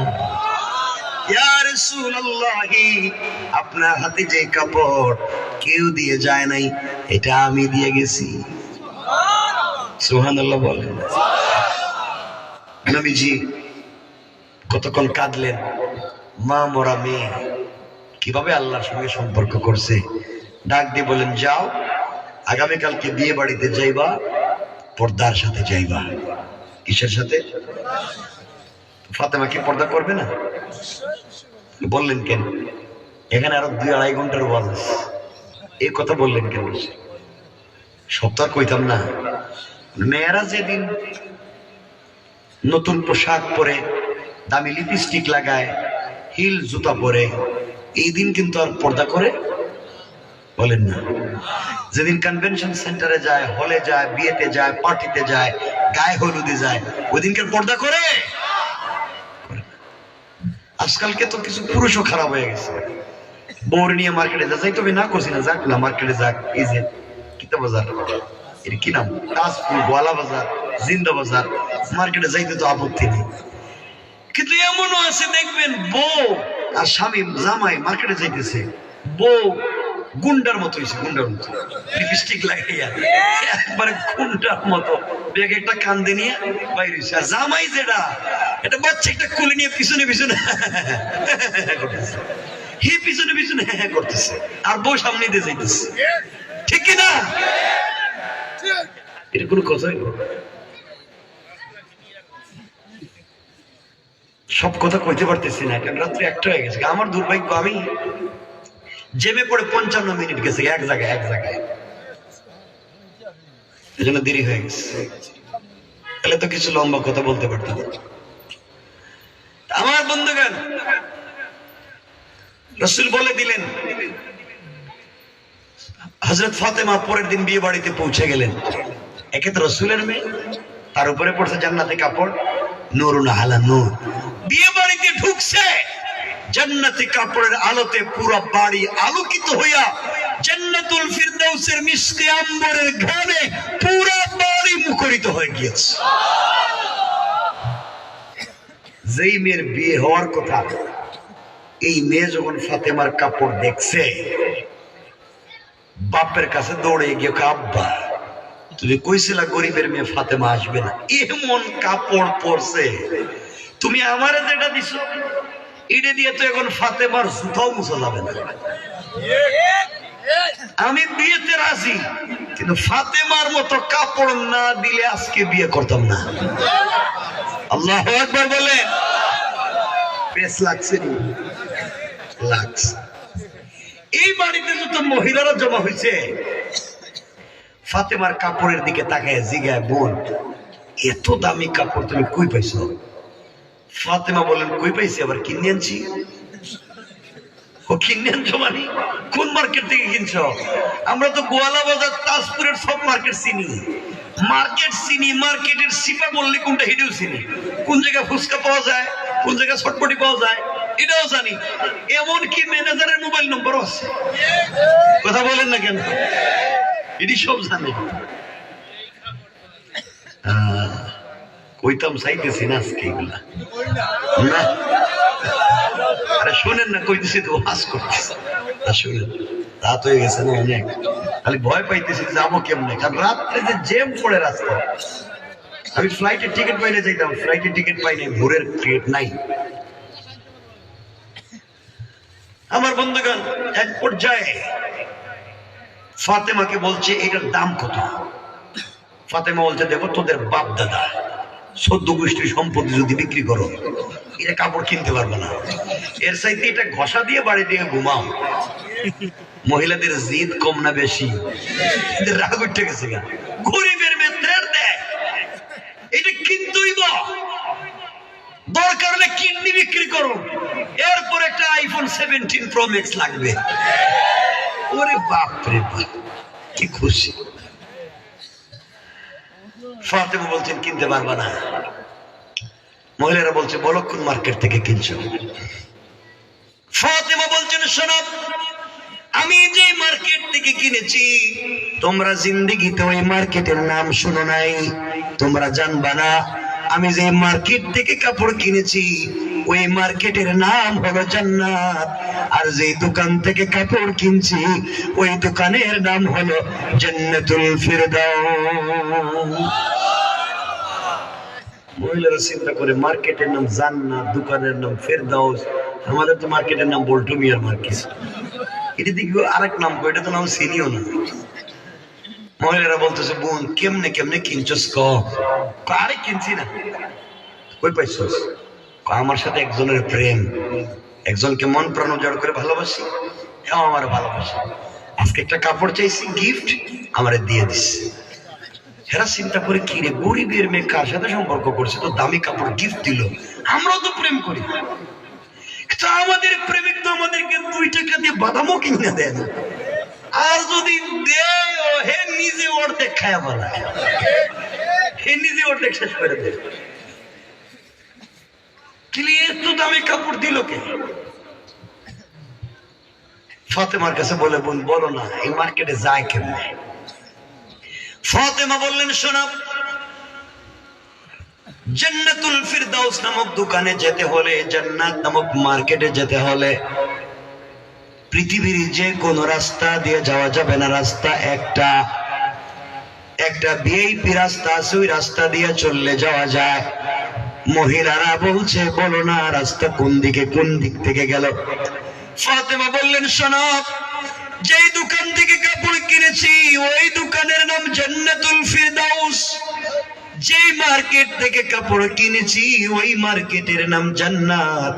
ইয়া রাসূলুল্লাহ, আপনার হাতে যে কাপড় কেউ দিয়ে যায় নাই, এটা আমি দিয়ে গেছি। সুবহানাল্লাহ বলেন। নবীজি কতক্ষণ কাঁদলেন। মা মরা মেয়ে কিভাবে আল্লাহর সঙ্গে সম্পর্ক করছে, ডাক দিয়ে বলেন, যাও আগামীকালকে বিয়ে বাড়িতে যাইবা, পর্দার সাথে যাইবা। কিসের সাথে? ফাতেমা কি পর্দা করবে না? বললেন কেন? এখানে আরো 2-2.5 ঘন্টার ওয়াজ আছে, এই কথা বললেন কেন? সপ্তাহ কইতাম না। মেয়েরা যেদিন নতুন পোশাক পরে, দামি লিপস্টিক লাগায়, হিল জুতা পরে, এই দিন কিন্তু আর পর্দা করে বলেন না। যেদিন কনভেনশন সেন্টারে যায়, হলে যায়, বিয়েতে যায়, পার্টিতে যায়, গায়ে হলুদে যায়, ওই দিনকার পর্দা করে? আজকালকে তো কিছু পুরুষও খারাপ হয়ে গেছে, বউর নিয়ে মার্কেটে যাই, তবে না করছি না, যাক না মার্কেটে যাক। এই যে কিতা বাজার, এর কি নাম, কাশফুল, গোয়ালা বাজার, জিন্দা বাজার, মার্কেটে যাইতে তো আপত্তি নেই। কিন্তু এমনও আছে দেখবেন, বউ আর স্বামী জামাই মার্কেটে যাইতেছে, বউ গুন্ডার মতো হয়েছে, গুন্ডার মতো লিপস্টিক লাগাইয়া একবারে গুন্ডার মতো ব্যাগ একটা কান্দে নিয়ে বাইরে হয়েছে। আর জামাই যেটা, এটা বাচ্চা একটা কোলে নিয়ে পিছনে পিছনে করতেছে, হি পিছনে পিছনে করতেছে, আর বউ সামনে দিয়ে যাইতেছে। ঠিক কিনা? এটা কোনো কথাই না। সব কথা কইতে পারতেছি না, কারণ রাত্রে 1টা হয়ে গেছে। আমার দুর্ভাগ্য, আমি জেমে পড়ে 55 মিনিট গেছে এক জায়গায়, এই জন্য দেরি হয়ে গেছে। তাহলে তো কিছু লম্বা কথা বলতে পারতাম। আমার বন্ধুগণ, রাসূল বলে দিলেন। হযরত ফাতেমা পরের দিন বিয়ে বাড়িতে পৌঁছে গেলেন। একে তো রাসূলের মেয়ে, তার উপরে পড়ছে জান্নাতি কাপড়, নূরুন আলা নূর। বিয়ে বাড়িতে ঢুকছে, জান্নাতি কাপড়ের আলোতে পুরো বাড়ি আলোকিত হইয়া জান্নাতুল ফিরদাউসের মিশকে আম্বরের ঘ্রাণে পুরো বাড়ি মুখরিত হয়ে গিয়েছে। যেই মেয়ের বিয়ে হওয়ার কথা, এই মেয়ে যখন ফাতেমার কাপড় দেখছে, বাপের কাছে দৌড়ে গিয়ে, আব্বা তুমি কইছিলা গরিবের মেয়ে ফাতেমা আসবে না, এমন কাপড় পরছে, তুমি আমারে যেটা দিছো এটা দিয়ে তো এখন ফাতেমার জুতাও মুছা যাবে না। আমি বিয়েতে রাজি, কিন্তু ফাতেমার মতো কাপড় না দিলে আজকে বিয়ে করতাম না। আল্লাহু আকবার বলেন। বেশ লাগছে, লাগছে। এই বাড়িতে যত মহিলারা জমা হয়েছে, ফাতেমার কাপড়ের দিকে তাকায় জিগায়, বোন এত দামি কাপড় তুমি কই পাইছো? ফাতেমা বলেন, কই পাইছি, আবার কিনে আনছি। ও কিনে আনছো মানে কোন মার্কেট থেকে কিনছো? আমরা তো গোয়ালা বাজার, তাজপুরের সব মার্কেট চিনি, মার্কেটের সিপা বললে কোনটা হিডেও চিনি, কোন জায়গায় ফুচকা পাওয়া যায়, কোন জায়গায় ছটপটি পাওয়া যায় এটাও জানি, এমনকি ম্যানেজারের মোবাইল নম্বরও আছে। কথা বলেন না কেন? এটি সব জানে। কইতাম চাইতেছি না আজকে এগুলা না, আরে শোনেন না, কইতেছি তো ওয়াজ করতেছি, শুনেন রাত হয়ে গেছে না অনেক, খালি ভয় পাইতেছি যাবো কেমনে, কারণ রাত্রে যে জ্যাম পড়ে রাস্তা। আমি ফ্লাইটের টিকিট পাইলে যাইতাম, ফ্লাইটের টিকিট পাই নাই, ভোরের টিকিট নাই। আমার বন্ধুগণ, এক পর্যায়ে ফাতেমাকে বলছে এটার দাম কত? ফাতেমা বলছে, দেখো তোদের বাপ দাদা 14 গোষ্ঠীর সম্পত্তি যদি বিক্রি করো, এটা কাপড় কিনতে পারবে না, এর চাইতে এটা ঘষা দিয়ে বাড়ি দিয়ে ঘুমাও। মহিলাদের জিদ কম না বেশি? রাগ উঠে গেছে গা, গরিবের মেয়েদের দেয়, এটা কিনতেই দরকার হলে কিডনি বিক্রি করো, এরপর একটা আইফোন 17 প্রো ম্যাক্স লাগবে। ওরে বাপ রে বাপ, কি খুশি। ফাতেমা বলছেন কিনতে পারবা না। মহিলারা বলছে বলো কোন মার্কেট থেকে কিনছো। ফাতেমা বলছেন শোনো, আমি যে মার্কেট থেকে কিনেছি তোমরা জিন্দেগিতে ওই মার্কেটের নাম শুনো নাই, তোমরা জানবা না। আমি যে মার্কেট থেকে কাপড় কিনেছি ওই মার্কেটের নাম হলো জান্নাত, আর যে দোকান থেকে কাপড় কিনছি ওই দোকানের নাম হলো জান্নাতুল ফিরদাউস। মহিলারা চিন্তা করে মার্কেটের নাম জান্নাত, দোকানের নাম ফেরদাউস, আমাদের তো মার্কেটের নাম বল্টু মিয়ার মার্কেট। এটা দেখবো আরেক নাম, এটা তো নাম চিনিও না। মহিলারা বলতেছে বোন কেমনে কেমনে কিনছস ক? আরে কিনছি না। কই পাইছস? আমার সাথে একজনের প্রেম, একজনকে মন প্রাণ উজাড় করে ভালোবাসি, এও আমার ভালোবাসি। আজকে একটা কাপড় চাইছি গিফট, আমারে দিয়ে দিস। এরা চিন্তা করে কি রে, গরিবের মেয়ে কার সাথে সম্পর্ক করছে, তো দামি কাপড় গিফট দিল। আমরাও তো প্রেম করি, আমাদের প্রেমিক তো আমাদেরকে 2 টাকা দিয়ে বাদামও কিনে দেন, আর যদি দেয় হে নিজে অর্ধেক খায়া বলা, হে নিজে অর্ধেক শেষ করে দেয়। এত দামি কাপড় দিল কে? ফাতেমার কাছে বলে বোন বলো না এই মার্কেটে যায় কেমনে? ফাতেমা বললেন শোনো, জান্নাতুল ফিরদাউস নামক দোকানে যেতে হলে, জান্নাত নামক মার্কেটে যেতে হলে পৃথিবীর যে কোনো রাস্তা দিয়ে যাওয়া যাবে না। রাস্তা একটা ভিআইপি রাস্তা আছে, ওই রাস্তা দিয়ে চললে যাওয়া যায়। মহিলারা বলছে বলো না রাস্তা কোন দিকে, কোন দিক থেকে গেল? ফাতেমা বললেন শোনো, যেই দোকান থেকে কাপড় কিনেছি ওই দোকানের নাম জান্নাতুল ফিরদাউস, যেই মার্কেট থেকে কাপড় কিনেছি ওই মার্কেটের নাম জান্নাত,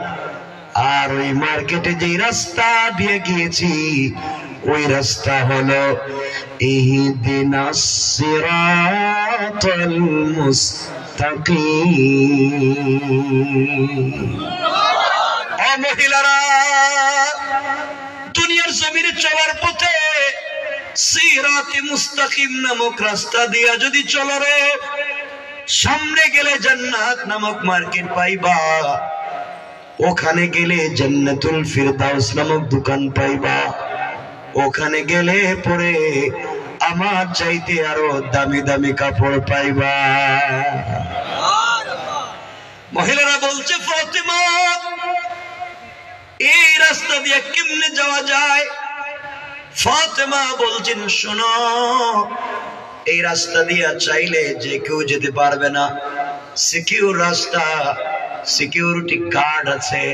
আর ওই মার্কেটে যেই রাস্তা দিয়ে গিয়েছি ওই রাস্তা হলো ইহদিনাস সিরাতাল মুস্তাকিম। ও মহিলারা, দুনিয়ার জমিনে চলার পথে সিরাতে মুস্তাকিম নামক রাস্তা দিয়া যদি চলো রে, সামনে গেলে জান্নাত নামক মার্কেট পাইবা, ওখানে গেলে জান্নাতুল ফিরদাউস নামক দোকান পাইবা, ওখানে গেলে পরে আমার চাইতে আরো দামি দামি কাপড় পাইবা। মহিলারা বলছে ফাতেমা এই রাস্তা দিয়ে কেমনে যাওয়া যায়? ফাতেমা বলছেন শোনো, এই রাস্তা দিয়ে চাইলে যে কেউ যেতে পারবে না, সিকিউর রাস্তা, সিকিউরিটি গার্ড আছে।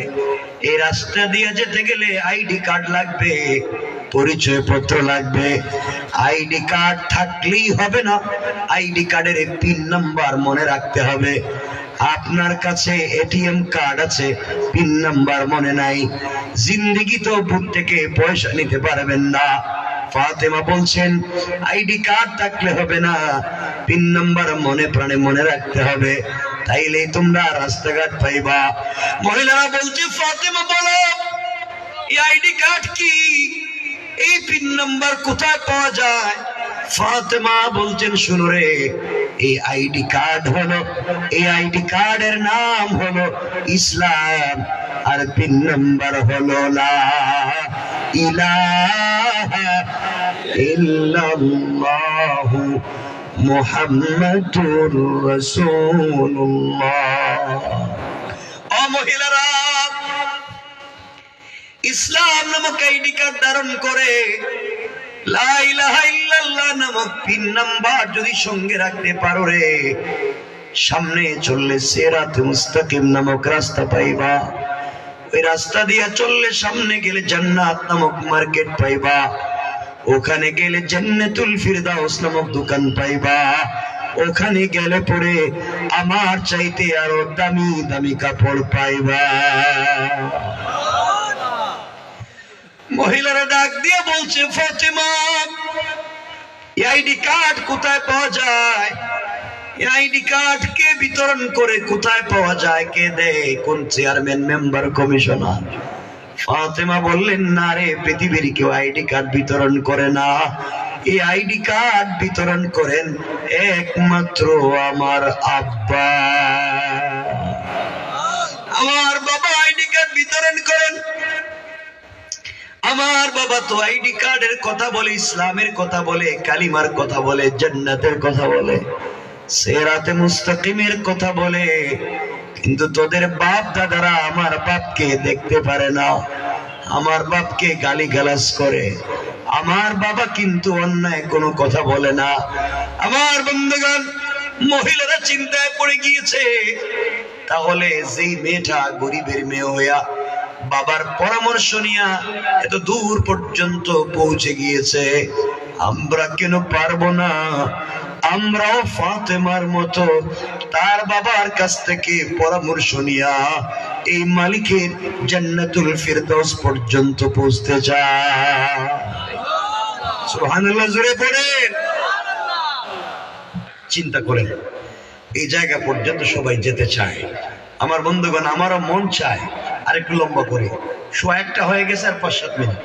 এই রাস্তা দিয়ে যেতে গেলে আইডি কার্ড লাগবে, পরিচয় পত্র লাগবে। আইডি কার্ড থাকলেই হবে না, আইডি কার্ডের পিন নাম্বার মনে রাখতে হবে। আপনার কাছে এটিএম কার্ড আছে, পিন নাম্বার মনে নাই, জিন্দেগি তো বুথ থেকে পয়সা নিতে পারবেন না। ফাতেমা বলছেন আইডি কার্ড থাকলে হবে না, পিন নাম্বার মনে প্রাণে মনে রাখতে হবে, তাইলে তোমরা রাস্তাঘাট পাইবা। মহিলারা বলছে ফাতেমা বলো এই আইডি কার্ড কি, এই পিন নাম্বার কোথায় পাওয়া যায়? ফাতেমা বলছেন শুনো রে, এই আইডি কার্ড হলো, এই আইডি কার্ডের নাম হলো ইসলাম, আর পিন নাম্বার হলো লা ইলাহা ইল্লাল্লাহু মুহাম্মাদুর রাসূলুল্লাহ। ও মহিলারা, ইসলাম নামক আইডি কার্ড ধারণ করে লা ইলাহা ইল্লাল্লাহ নামক পিন নাম্বার যদি সঙ্গে রাখতে পারো রে, সামনে চললে সিরাতে মুস্তাকিম নামক রাস্তা পাইবা। ওই রাস্তা দিয়ে চললে সামনে গেলে জান্নাত নামক মার্কেট পাইবা, ওখানে গেলে জান্নাতুল ফিরদাউস নামক দোকান পাইবা, ওখানে গেলে পরে আমার চাইতে আরো দামি দামি কাপড় পাইবা। মহিলারা ডাক দিয়ে বলছে ফাতেমা এই আইডি কার্ড কোথায় পাওয়া যায়? এই আইডি কার্ড কে বিতরণ করে, কোথায় পাওয়া যায়, কে দেয়, কোন চেয়ারম্যান, মেম্বার, কমিশনার? ফাতেমা বললেন, না রে, পৃথিবীর কেউ আইডি কার্ড বিতরণ করে না। এই আইডি কার্ড বিতরণ করেন একমাত্র আমার আব্বা। আমার বাবা আইডি কার্ড বিতরণ করেন। আমার বাবা তো আইডি কার্ডের কথা বলে, ইসলামের কথা বলে, কালিমার কথা বলে, জান্নাতের কথা বলে, সিরাতে মুস্তাকিমের কথা বলে, কিন্তু তোদের বাপ দাদারা আমার বাপকে দেখতে পারে না, আমার বাপকে গালিগালাজ করে। আমার বাবা কিন্তু অন্যায় কোনো কথা বলে না। আমার বন্ধুগণ, মহিলারা চিন্তায় পড়ে গিয়েছে, তাহলে যেই মেয়েটা গরিবের মেয়ে হইয়া বাবার পরামর্শ নিয়া এত দূর পর্যন্ত পৌঁছে গিয়েছে, আমরা কেন পারবো না? আমরাও ফাতেমার মতো তার বাবার কাছ থেকে পরামর্শ নিয়া এই মালিকের জান্নাতুল ফিরদৌস পর্যন্ত পৌঁছতে চাই। সুবহানাল্লাহ, জোরে পড়েন। চিন্তা করেন, এই জায়গা পর্যন্ত সবাই যেতে চায়। আমার বন্ধুগণ, আমারও মন চায় আরেকটু লম্বা করে। 1:15 হয়ে গেছে, আর 5-7 মিনিট।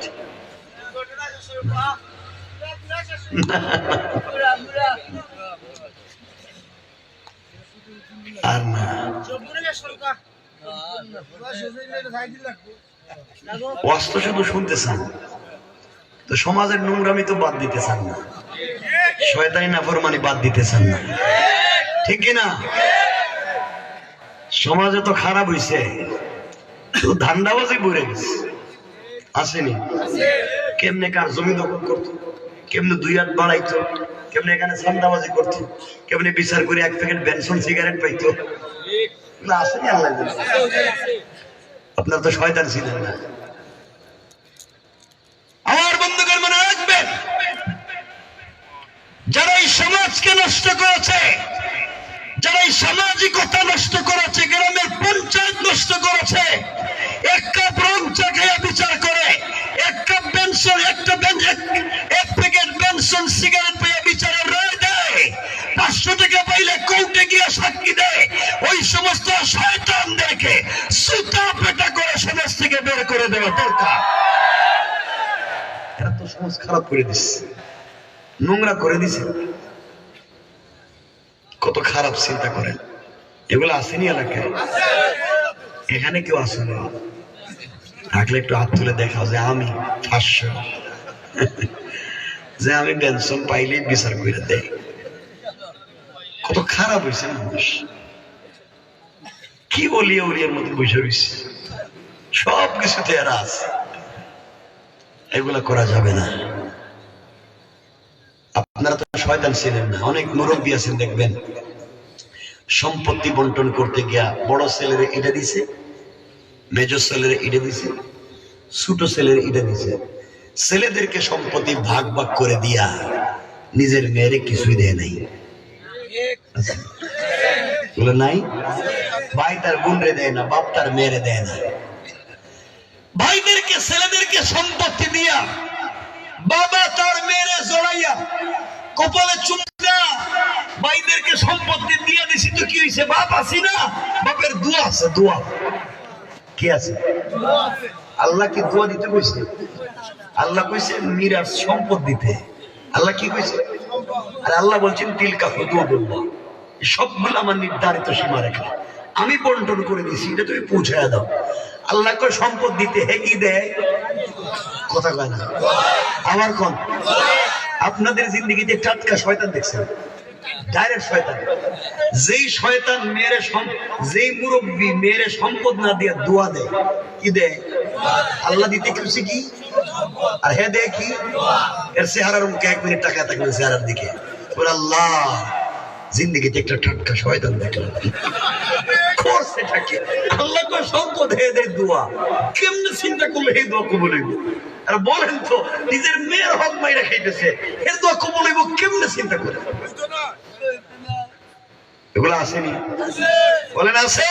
আর না, ওয়াজ শুধু শুনতে চান, তো সমাজের নোংরামি তো বাদ দিতে চান না, শয়তানি নাফরমানি বাদ দিতে চান না, ঠিক কিনা? সমাজে তো খারাপ হইছে, শুধু ধান্দাবাজি বলে গেছে, আসেনি? কেমনে কার জমি দখল করতো, কেমনে 2 হাত বাড়াইতো, কেমনে এখানে চান্দাবাজি করতো, কেমনে বিচার করে 1 প্যাকেট বেনসন সিগারেট পাইতো, আসেনি? আল্লাহ জানে। আপনার তো শয়তান ছিলেন না। আমার বন্ধুগণ, মনে রাখবেন, যারা এই সমাজকে নষ্ট করেছে, যারা এই সামাজিকতা নষ্ট করেছে, গ্রামের পঞ্চায়েত নষ্ট করেছে, 1 কাপ রং চা খেয়ে বিচার করে, 1 cup Benson, 1 packet Benson cigarette পেয়ে বিচারের রায় দেয়, 500 টাকা পাইলে কোর্টে গিয়ে সাক্ষী দেয়, ওই সমস্ত শয়তানদেরকে সুতা পেটা করে সমাজ থেকে বের করে দেওয়া দরকার। এরা তো সমাজ খারাপ করে দিচ্ছে, নোংরা করে দিছে। কত খারাপ চিন্তা করেন। এগুলো আসেনি এলাকায়? এখানে কেউ আসেনি? থাকলে একটু হাত তুলে দেখাও যে আমি 500, যে আমি বেনসন পাইলে বিচার করে দেয়। কত খারাপ হয়েছে মানুষ, কি বলিয়ে উলিয়ার মতো বসে রয়েছে, সব কিছুতে এরা আছে। এগুলা করা যাবে না। আপনারা তো শয়তান ছিলেন না, অনেক মুরব্বী আছেন, দেখবেন সম্পত্তি বন্টন করতে গিয়া বড় ছেলের এটা দিছে, মেজর ছেলের এটা দিছে, ছোট ছেলের এটা দিছে, ছেলেদেরকে সম্পত্তি ভাগ ভাগ করে দিয়া নিজের মেয়েরে কিছুই দেয় নাই। বলে নাই, ভাই তার বোনরে দেয় না, বাপ তার মেয়েরে দেয় না। ভাইদেরকে ছেলেদেরকে সম্পত্তি দিয়া বাবা তার মেয়েরে জড়াইয়া কপালে চুমা ভাইদেরকে সম্পত্তি দিয়ে দিছি, তো কি হয়েছে? বাপ আছি না, বাপের দোয়া আছে। দোয়া কি আছে? আল্লাহ কি দোয়া দিতে কইছে? আল্লাহ কইছে মিরাজ সম্পদ দিতে। আল্লাহ কি কইছে? আর আল্লাহ বলছেন তিলকা হুদুদুল্লাহ, বলবো সবগুলো আমার নির্ধারিত সীমারেখা, আমি বন্টন করে দিছি, এটা তুমি পৌঁছায় দাও। আল্লাহ কই সম্পদ দিতে, হে কি দেয়? কথা কয় না আমার কোন? আপনাদের জিন্দেগিতে টাটকা শয়তান দেখছেন, ডাইরেক্ট শয়তান। যেই শয়তান মেয়েরে, যেই মুরব্বী মেয়েরে সম্পদ না দিয়ে দোয়া দেয়, কি দেয়? আল্লাহ দিতে খুশি কি, আর হে দেয় কি? এর চেহারার মুখে 1 মিনিট টাকা থাকবে চেহারার দিকে, বলে আল্লাহ জিন্দেগিতে একটা টাটকা শয়তান দেখলাম, করছে থাকে। আল্লাহ কই সম্পদ হে দেয় দোয়া, কেমনে চিন্তা করলে এই দোয়া কবুল হইব? আর বলেন তো, নিজের মেয়ের হক মাইরা খাইতেছে, এর দোয়া কবুল হইব কেমনে? চিন্তা করে। এগুলো আসেনি? বলেন আছে?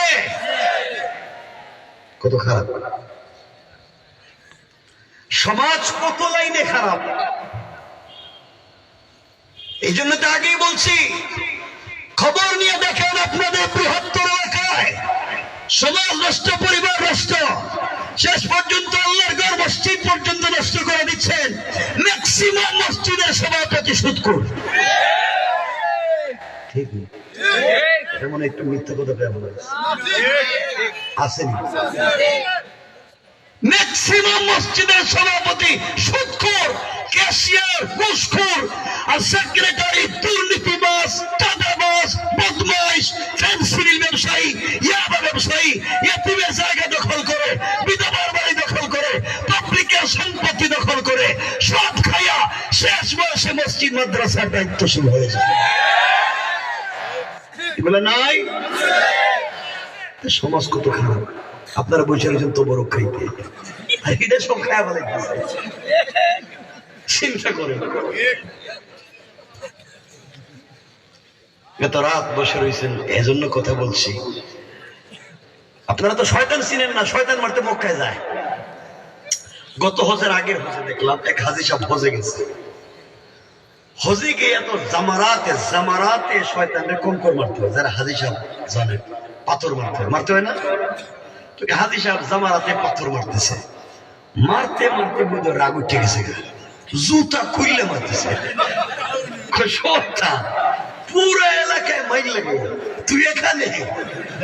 কত খারাপ সমাজ, কত লাইনে খারাপ। এই জন্য তো আগেই বলছি, খবর নিয়ে দেখেন আপনাদের বৃহত্তর এলাকায় সমাজ নষ্ট, পরিবার নষ্ট, শেষ পর্যন্ত আল্লাহ ম্যাক্সিমাম মসজিদের সভাপতি সুদখোর। ঠিক নেই, এমন একটু মিথ্যা কথা বলে আসেনি। ম্যাক্সিমাম মসজিদের সভাপতি সুদখোর, ক্যাশিয়ার ঘুষখোর, আর সেক্রেটারি দুর্নীতিবাজ, চাঁদাবাজ, বদমাইশ, ফেন্সিডিল ব্যবসায়ী, ইয়াবা ব্যবসায়ী, ইয়েতিমের জায়গা দখল করে, বিধবার বাড়ি দখল করে, পাবলিকের সম্পত্তি দখল করে, সব খাইয়া শেষ বয়সে মসজিদ মাদ্রাসার দায়িত্বশীল হয়ে যায়। এগুলো নাই? সমাজ কত খারাপ। আপনারা বসে রয়েছেন তো বড় খাইতে, আর এটা সব খায়া বলে চিন্তা করেন। এত রাত বসে রয়েছেন, এজন্য কথা বলছি। আপনারা তো শয়তান চিনেন না, শয়তান মারতে মক্কায় যায়। গত হজের আগের হজে দেখলাম এক হাজি সাহেব হজে গেছে। হজে গিয়ে এত জামারাতে শয়তানরে কঙ্কর মারতে হয়, যারা হাজি সাহেব জানেন পাথর মারতে হয় না? তো হাজি সাহেব জামারাতে পাথর মারতেছে, মারতে মারতে বোধ রাগ উঠে গেছে, জুতা খুললে মারতেছে। শয়তান পুরো এলাকায় মাইল লাগে, তুই এখানে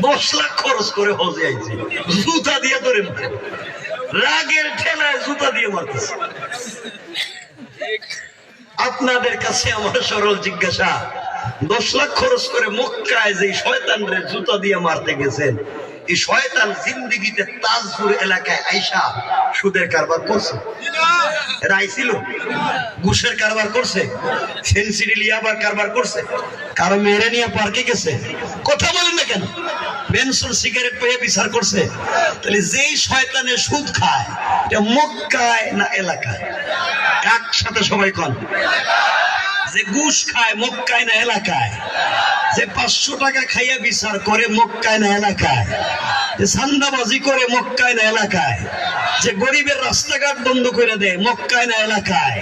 10 লাখ খরচ করে হজে আইছি, জুতা দিয়ে ধরে মারে, রাগের ঠেলায় জুতা দিয়ে মারতেছে। আপনাদের কাছে আমার সরল জিজ্ঞাসা, 10 লাখ খরচ করে মক্কায় যে শয়তানরে জুতা দিয়ে মারতে গেছেন, এই শয়তান জিন্দিগিতে তাজপুর এলাকায় আইসা সুদের কারবার করছে? এরা আইছিল? ঘুষের কারবার করছে? ফেন্সিডিল ইয়াবার কারবার করছে? কারো মেরে নিয়ে পার্কে গেছে? কথা বলেন না কেন? বেনসন সিগারেট পেয়ে বিচার করছে? তাহলে যেই শয়তানে সুদ খায়, এটা মক্কায় না এলাকায়? একসাথে সবাই কন। যে ঘুষ খায় মক্কায় না এলাকায়? যে 500 টাকা খাইয়া বিচার করে মক্কায় না এলাকায়? যে চান্দাবাজি করে মক্কায় না এলাকায়? যে গরিবের রাস্তাঘাট বন্ধ করে দেয় মক্কায় না এলাকায়?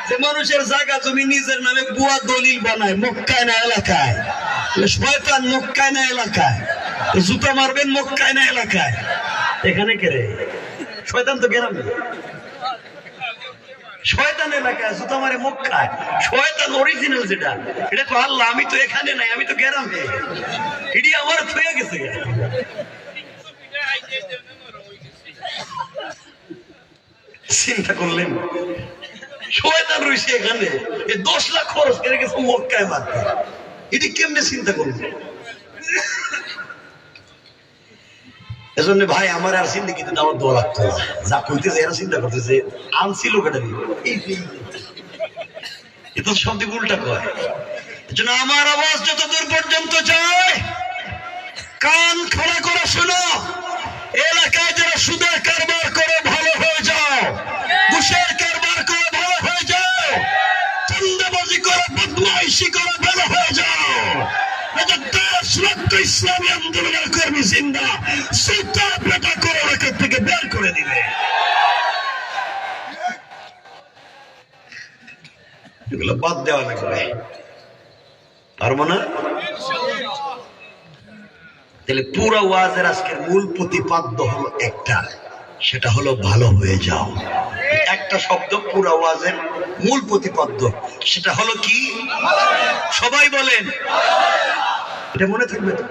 যে মানুষের জায়গা জমি নিজের নামে বুয়া দলিল বানায় মক্কায় না এলাকায়? শয়তান মক্কায় না এলাকায়? জুতা মারবেন মক্কায় না এলাকায়? এখানে কে রে? শয়তান তো গ্রামে, শয়তান এলাকায়, জুতা মারে মক্কায়। শয়তান অরিজিনাল যেটা, এটা তো আল্লাহ। আমি তো এখানে নাই, আমি তো গ্রামে, এটি আমার থয়ে গেছে। চিন্তা করলেন, শয়তান রয়েছে এখানে, 10 লাখ খরচ করে গেছে মক্কায় মারতে, এটি কেমনে চিন্তা করলেন? এজন্য ভাই আমার আর জিন্দেগিতে দাওয়াত দেওয়া লাগতো না। যা কইতেছে এরা চিন্তা করতেছে আনছিল কেটা দিয়ে, এ তো সব দিকে উল্টা কয়। এজন্য আমার আওয়াজ যত দূর পর্যন্ত যায়, কান খাড়া করে শোনো। এলাকায় যারা সুদের কারবার করে ভালো হয়ে যাও, ঘুষের কারবার করে ভালো হয়ে যাও, চাঁদাবাজি করে বদমাইশি করে ভালো হয়ে যাও। ইসলামী আন্দোলনের কর্মী জিন্দা সুতা পেটা করে এলাকা থেকে বের করে দিবে। এগুলো বাদ দেওয়া লাগবে, পারবো না? তাহলে পুরো ওয়াজের আজকের মূল প্রতিপাদ্য হলো একটা, সেটা হলো ভালো হয়ে যাও। একটা শব্দ পুরো ওয়াজের মূল প্রতিপাদ্য, সেটা হলো কি? সবাই বলেন, এটা মনে থাকবে তো।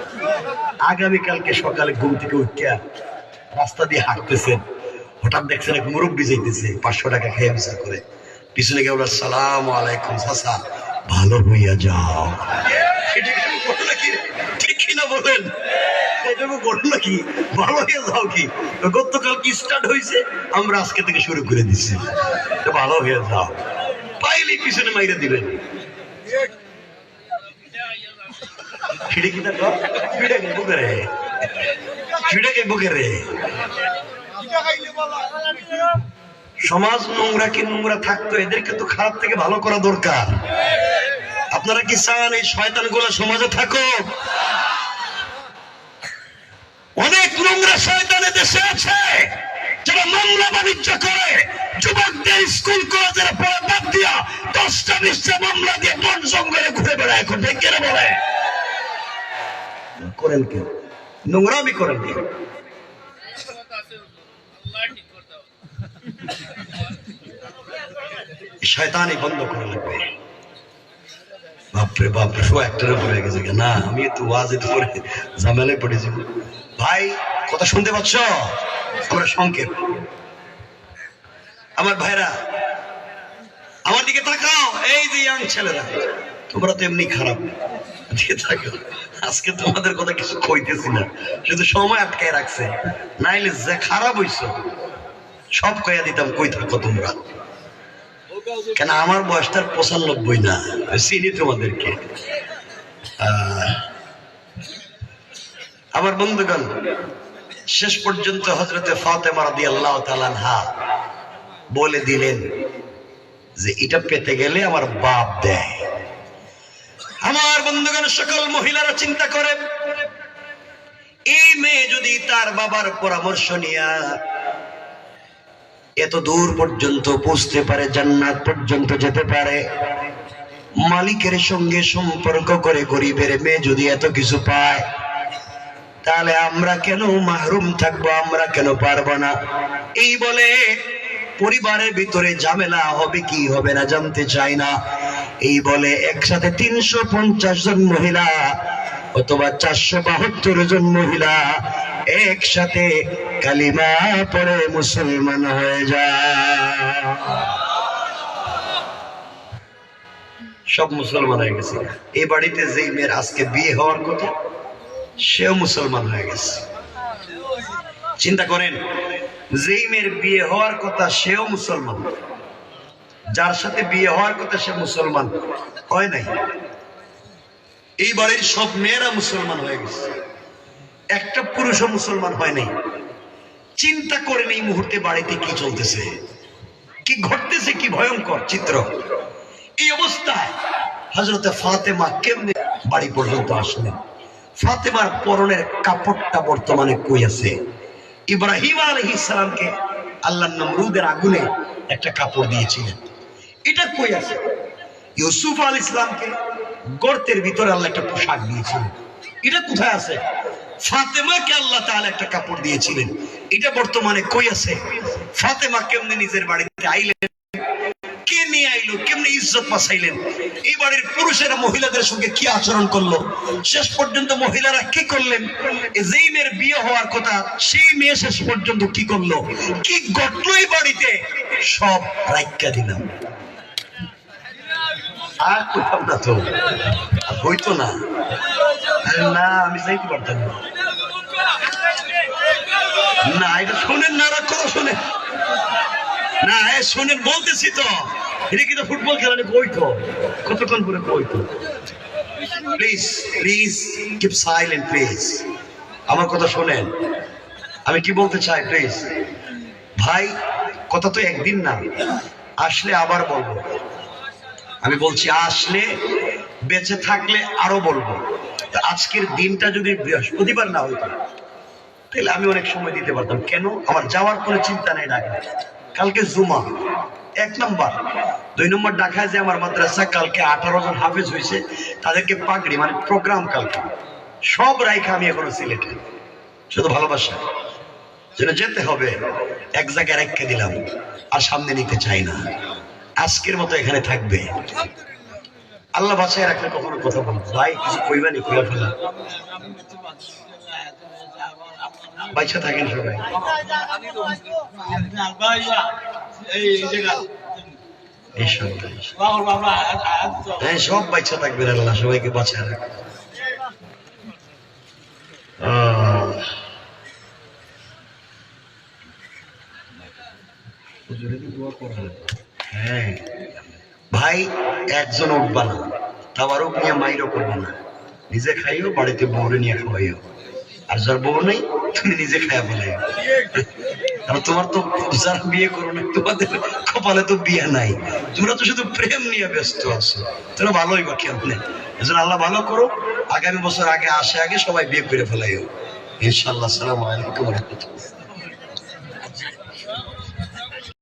আগামীকালকে সকালে ঘুম থেকে উঠিয়া রাস্তা দিয়ে হাঁটতেছেন, হঠাৎ দেখছেন এক মুরব্বী যাইতেছে 500 টাকা খেয়ে বিচার করে, পিছনে গিয়ে বলার সালাম আলাইকুম চাচা, ভালো হইয়া যাও। ঠিক কিনা বলেন? এটুকু বলো নাকি ভালো হয়ে যাও? কি গতকাল কি স্টার্ট হয়েছে, আমরা আজকে থেকে শুরু করে দিচ্ছি, ভালো হয়ে যাও। পাইলে পিছনে মাইরে দিবেন। সমাজ নোংরা কি নোংরা থাকতো, এদেরকে তো খারাপ থেকে ভালো করা দরকার। আপনারা কি চান এই শয়তান গুলো সমাজে থাকুক? অনেক নোংরা শয়তান দেশে আছে যারা মামলা বাণিজ্য করে, যুবকদের স্কুল কলেজের পড়া বাদ দিয়া 10টা 20টা মামলা দিয়ে বন জঙ্গলে ঘুরে বেড়ায়। এখন কেন বলে করেন কেন? নোংরামি করেন কেন? এই শয়তানি বন্ধ করা লাগবে। বাপরে বাপরে, শো একটার উপরে গেছে না, আমি তো ওয়াজে তো পরে ঝামেলায় পড়েছি। ভাই কথা শুনতে পাচ্ছ? আমরা সংক্ষেপ, আমার ভাইরা আমার দিকে তাকাও। এই যে ইয়াং ছেলেরা, তোমরা তো এমনি খারাপ, দিকে তাকাও। আজকে তোমাদের কথা কিছু কইতেছি না, শুধু সময় আটকায় রাখছে, নাইলে যে খারাপ হইছো সব কইয়া দিতাম। কই থাকো তোমরা? কেন আমার বয়সটার 95 না, চিনি তোমাদেরকে। আমার বন্ধুগণ, শেষ পর্যন্ত হযরতে ফাতেমা রাদিয়াল্লাহু তাআলা আনহা বলে দিলেন যে এটা পেতে গেলে আমার বাপ দেয়। আমার বন্ধুগণ, সকল মহিলারা চিন্তা করেন, এই মেয়ে যদি তার বাবার পরামর্শ নিয়া এত দূর পর্যন্ত পৌঁছতে পারে, জান্নাত পর্যন্ত যেতে পারে, মালিকের সঙ্গে সম্পর্ক করে গরিবের মেয়ে যদি এত কিছু পায়, তাহলে আমরা কেন মাহরুম থাকবো? আমরা কেন পারবো না? এই বলে পরিবারের ভিতরে ঝামেলা হবে কি হবে না জানতে চাই না। এই বলে একসাথে 350 জন মহিলা অথবা 472 জন মহিলা একসাথে কালিমা পড়ে মুসলমান হয়ে যায়। সব মুসলমান হয়ে গেছে। এই বাড়িতে যেই মেয়ের আজকে বিয়ে হওয়ার কথা, সেও মুসলমান হয়ে গেছে। চিন্তা করেন, যেই মেয়ের বিয়ে হওয়ার কথা সেও মুসলমান, যার সাথে বিয়ে হওয়ার কথা সে মুসলমান হয় নাই। এই বাড়ির সব মেয়েরা মুসলমান হয়ে গেছে, একটা পুরুষও মুসলমান হয় নাই। চিন্তা করেন এই মুহূর্তে বাড়িতে কি চলতেছে, কি ঘটতেছে, কি ভয়ঙ্কর চিত্র। এই অবস্থায় হযরতে ফাতেমা কেমনে বাড়ি পর্যন্ত আসলেন? ফাতেমার পরনের কাপড়টা বর্তমানে কই আছে? ইব্রাহিম আলাইহিস সালামকে আল্লাহ নমরুদের আগুনে একটা কাপড় দিয়েছিলেন, এটা কই আছে? ইউসুফ আলাইহিস সালামকে গর্তের ভিতরে আল্লাহ একটা পোশাক দিয়েছিলেন, এটা কোথায় আছে? ফাতেমাকে আল্লাহ তাআলা একটা কাপড় দিয়েছিলেন, এটা বর্তমানে কই আছে? ফাতেমা কেমনে নিজের বাড়িতে আইলেন, কে নিয়ে আইলো, কেমনে ইজ্জত বাঁচাইলেন? এই বাড়ির পুরুষেরা মহিলাদের সঙ্গে কি আচরণ করলো, শেষ পর্যন্ত মহিলারা কি করলেন? যেই মেয়ের বিয়ে হওয়ার কথা সেই মেয়ে শেষ পর্যন্ত কি করলো, কি ঘটলো এই বাড়িতে, সব রাইখা দিলাম। আর কোথাও না তো হইতো না। না, আমি যাইতে পারতাম না। না, এটা শোনেন না, রাগ কথা শোনেন না, শোনেন বলতেছি তো। এটা কিন্তু ফুটবল খেলা নেই, কইতো কতক্ষণ পরে কইতো। Please please keep silent please, আমার কথা শোনেন। আমি কি বলতে চাই প্লিজ ভাই, কথা তো একদিন না, আসলে আবার বলবো। আমি বলছি আসলে, বেঁচে থাকলে আরো বলবো। আজকের দিনটা যদি বৃহস্পতিবার না হইতো তাহলে আমি অনেক সময় দিতে পারতাম। কেন? আমার যাওয়ার কোনো চিন্তা নেই ঢাকা। কালকে জুমা 1 নম্বর, 2 নম্বর ঢাকায় যে আমার মাদ্রাসা কালকে 18 জন হাফেজ হয়েছে, তাদেরকে পাগড়ি মানে প্রোগ্রাম কালকে, সব রাইখা আমি এখনো সিলেটে, শুধু ভালোবাসা যেন যেতে হবে, এক জায়গায় রেখে দিলাম, আর সামনে নিতে চাই না। আজকের মতো এখানে থাকবে, আল্লাহ বাঁচায় রাখলে কখনো কথা বলবো। ভাই কিছু কইবানি, কইয়া ফেলা, বাইচা থাকেন সবাই। হ্যাঁ, সব বাইচা থাকবেন, আল্লাহ সবাইকে বাঁচায় রাখবে। হ্যাঁ ভাই, একজন উঠবা না, তাওয়ারও নিয়ে মাইরও করবো না, নিজে খাইও, বাড়িতে বউরে নিয়ে খাওয়াইও। আর যার বউ নেই তুমি নিজে খাইয়া বলাই, কারণ তোমার তো যারা বিয়ে করো না, তোমাদের কপালে তো বিয়ে নাই, তোমরা তো শুধু প্রেম নিয়ে ব্যস্ত আছো। তোমরা ভালোই বা কেমনে, এজন্য আল্লাহ ভালো করো, আগামী বছর আগে আসে, আগে সবাই বিয়ে করে ফেলাইও ইনশাআল্লাহ। আসসালামু আলাইকুম ওয়া রাহমাতুল্লাহ।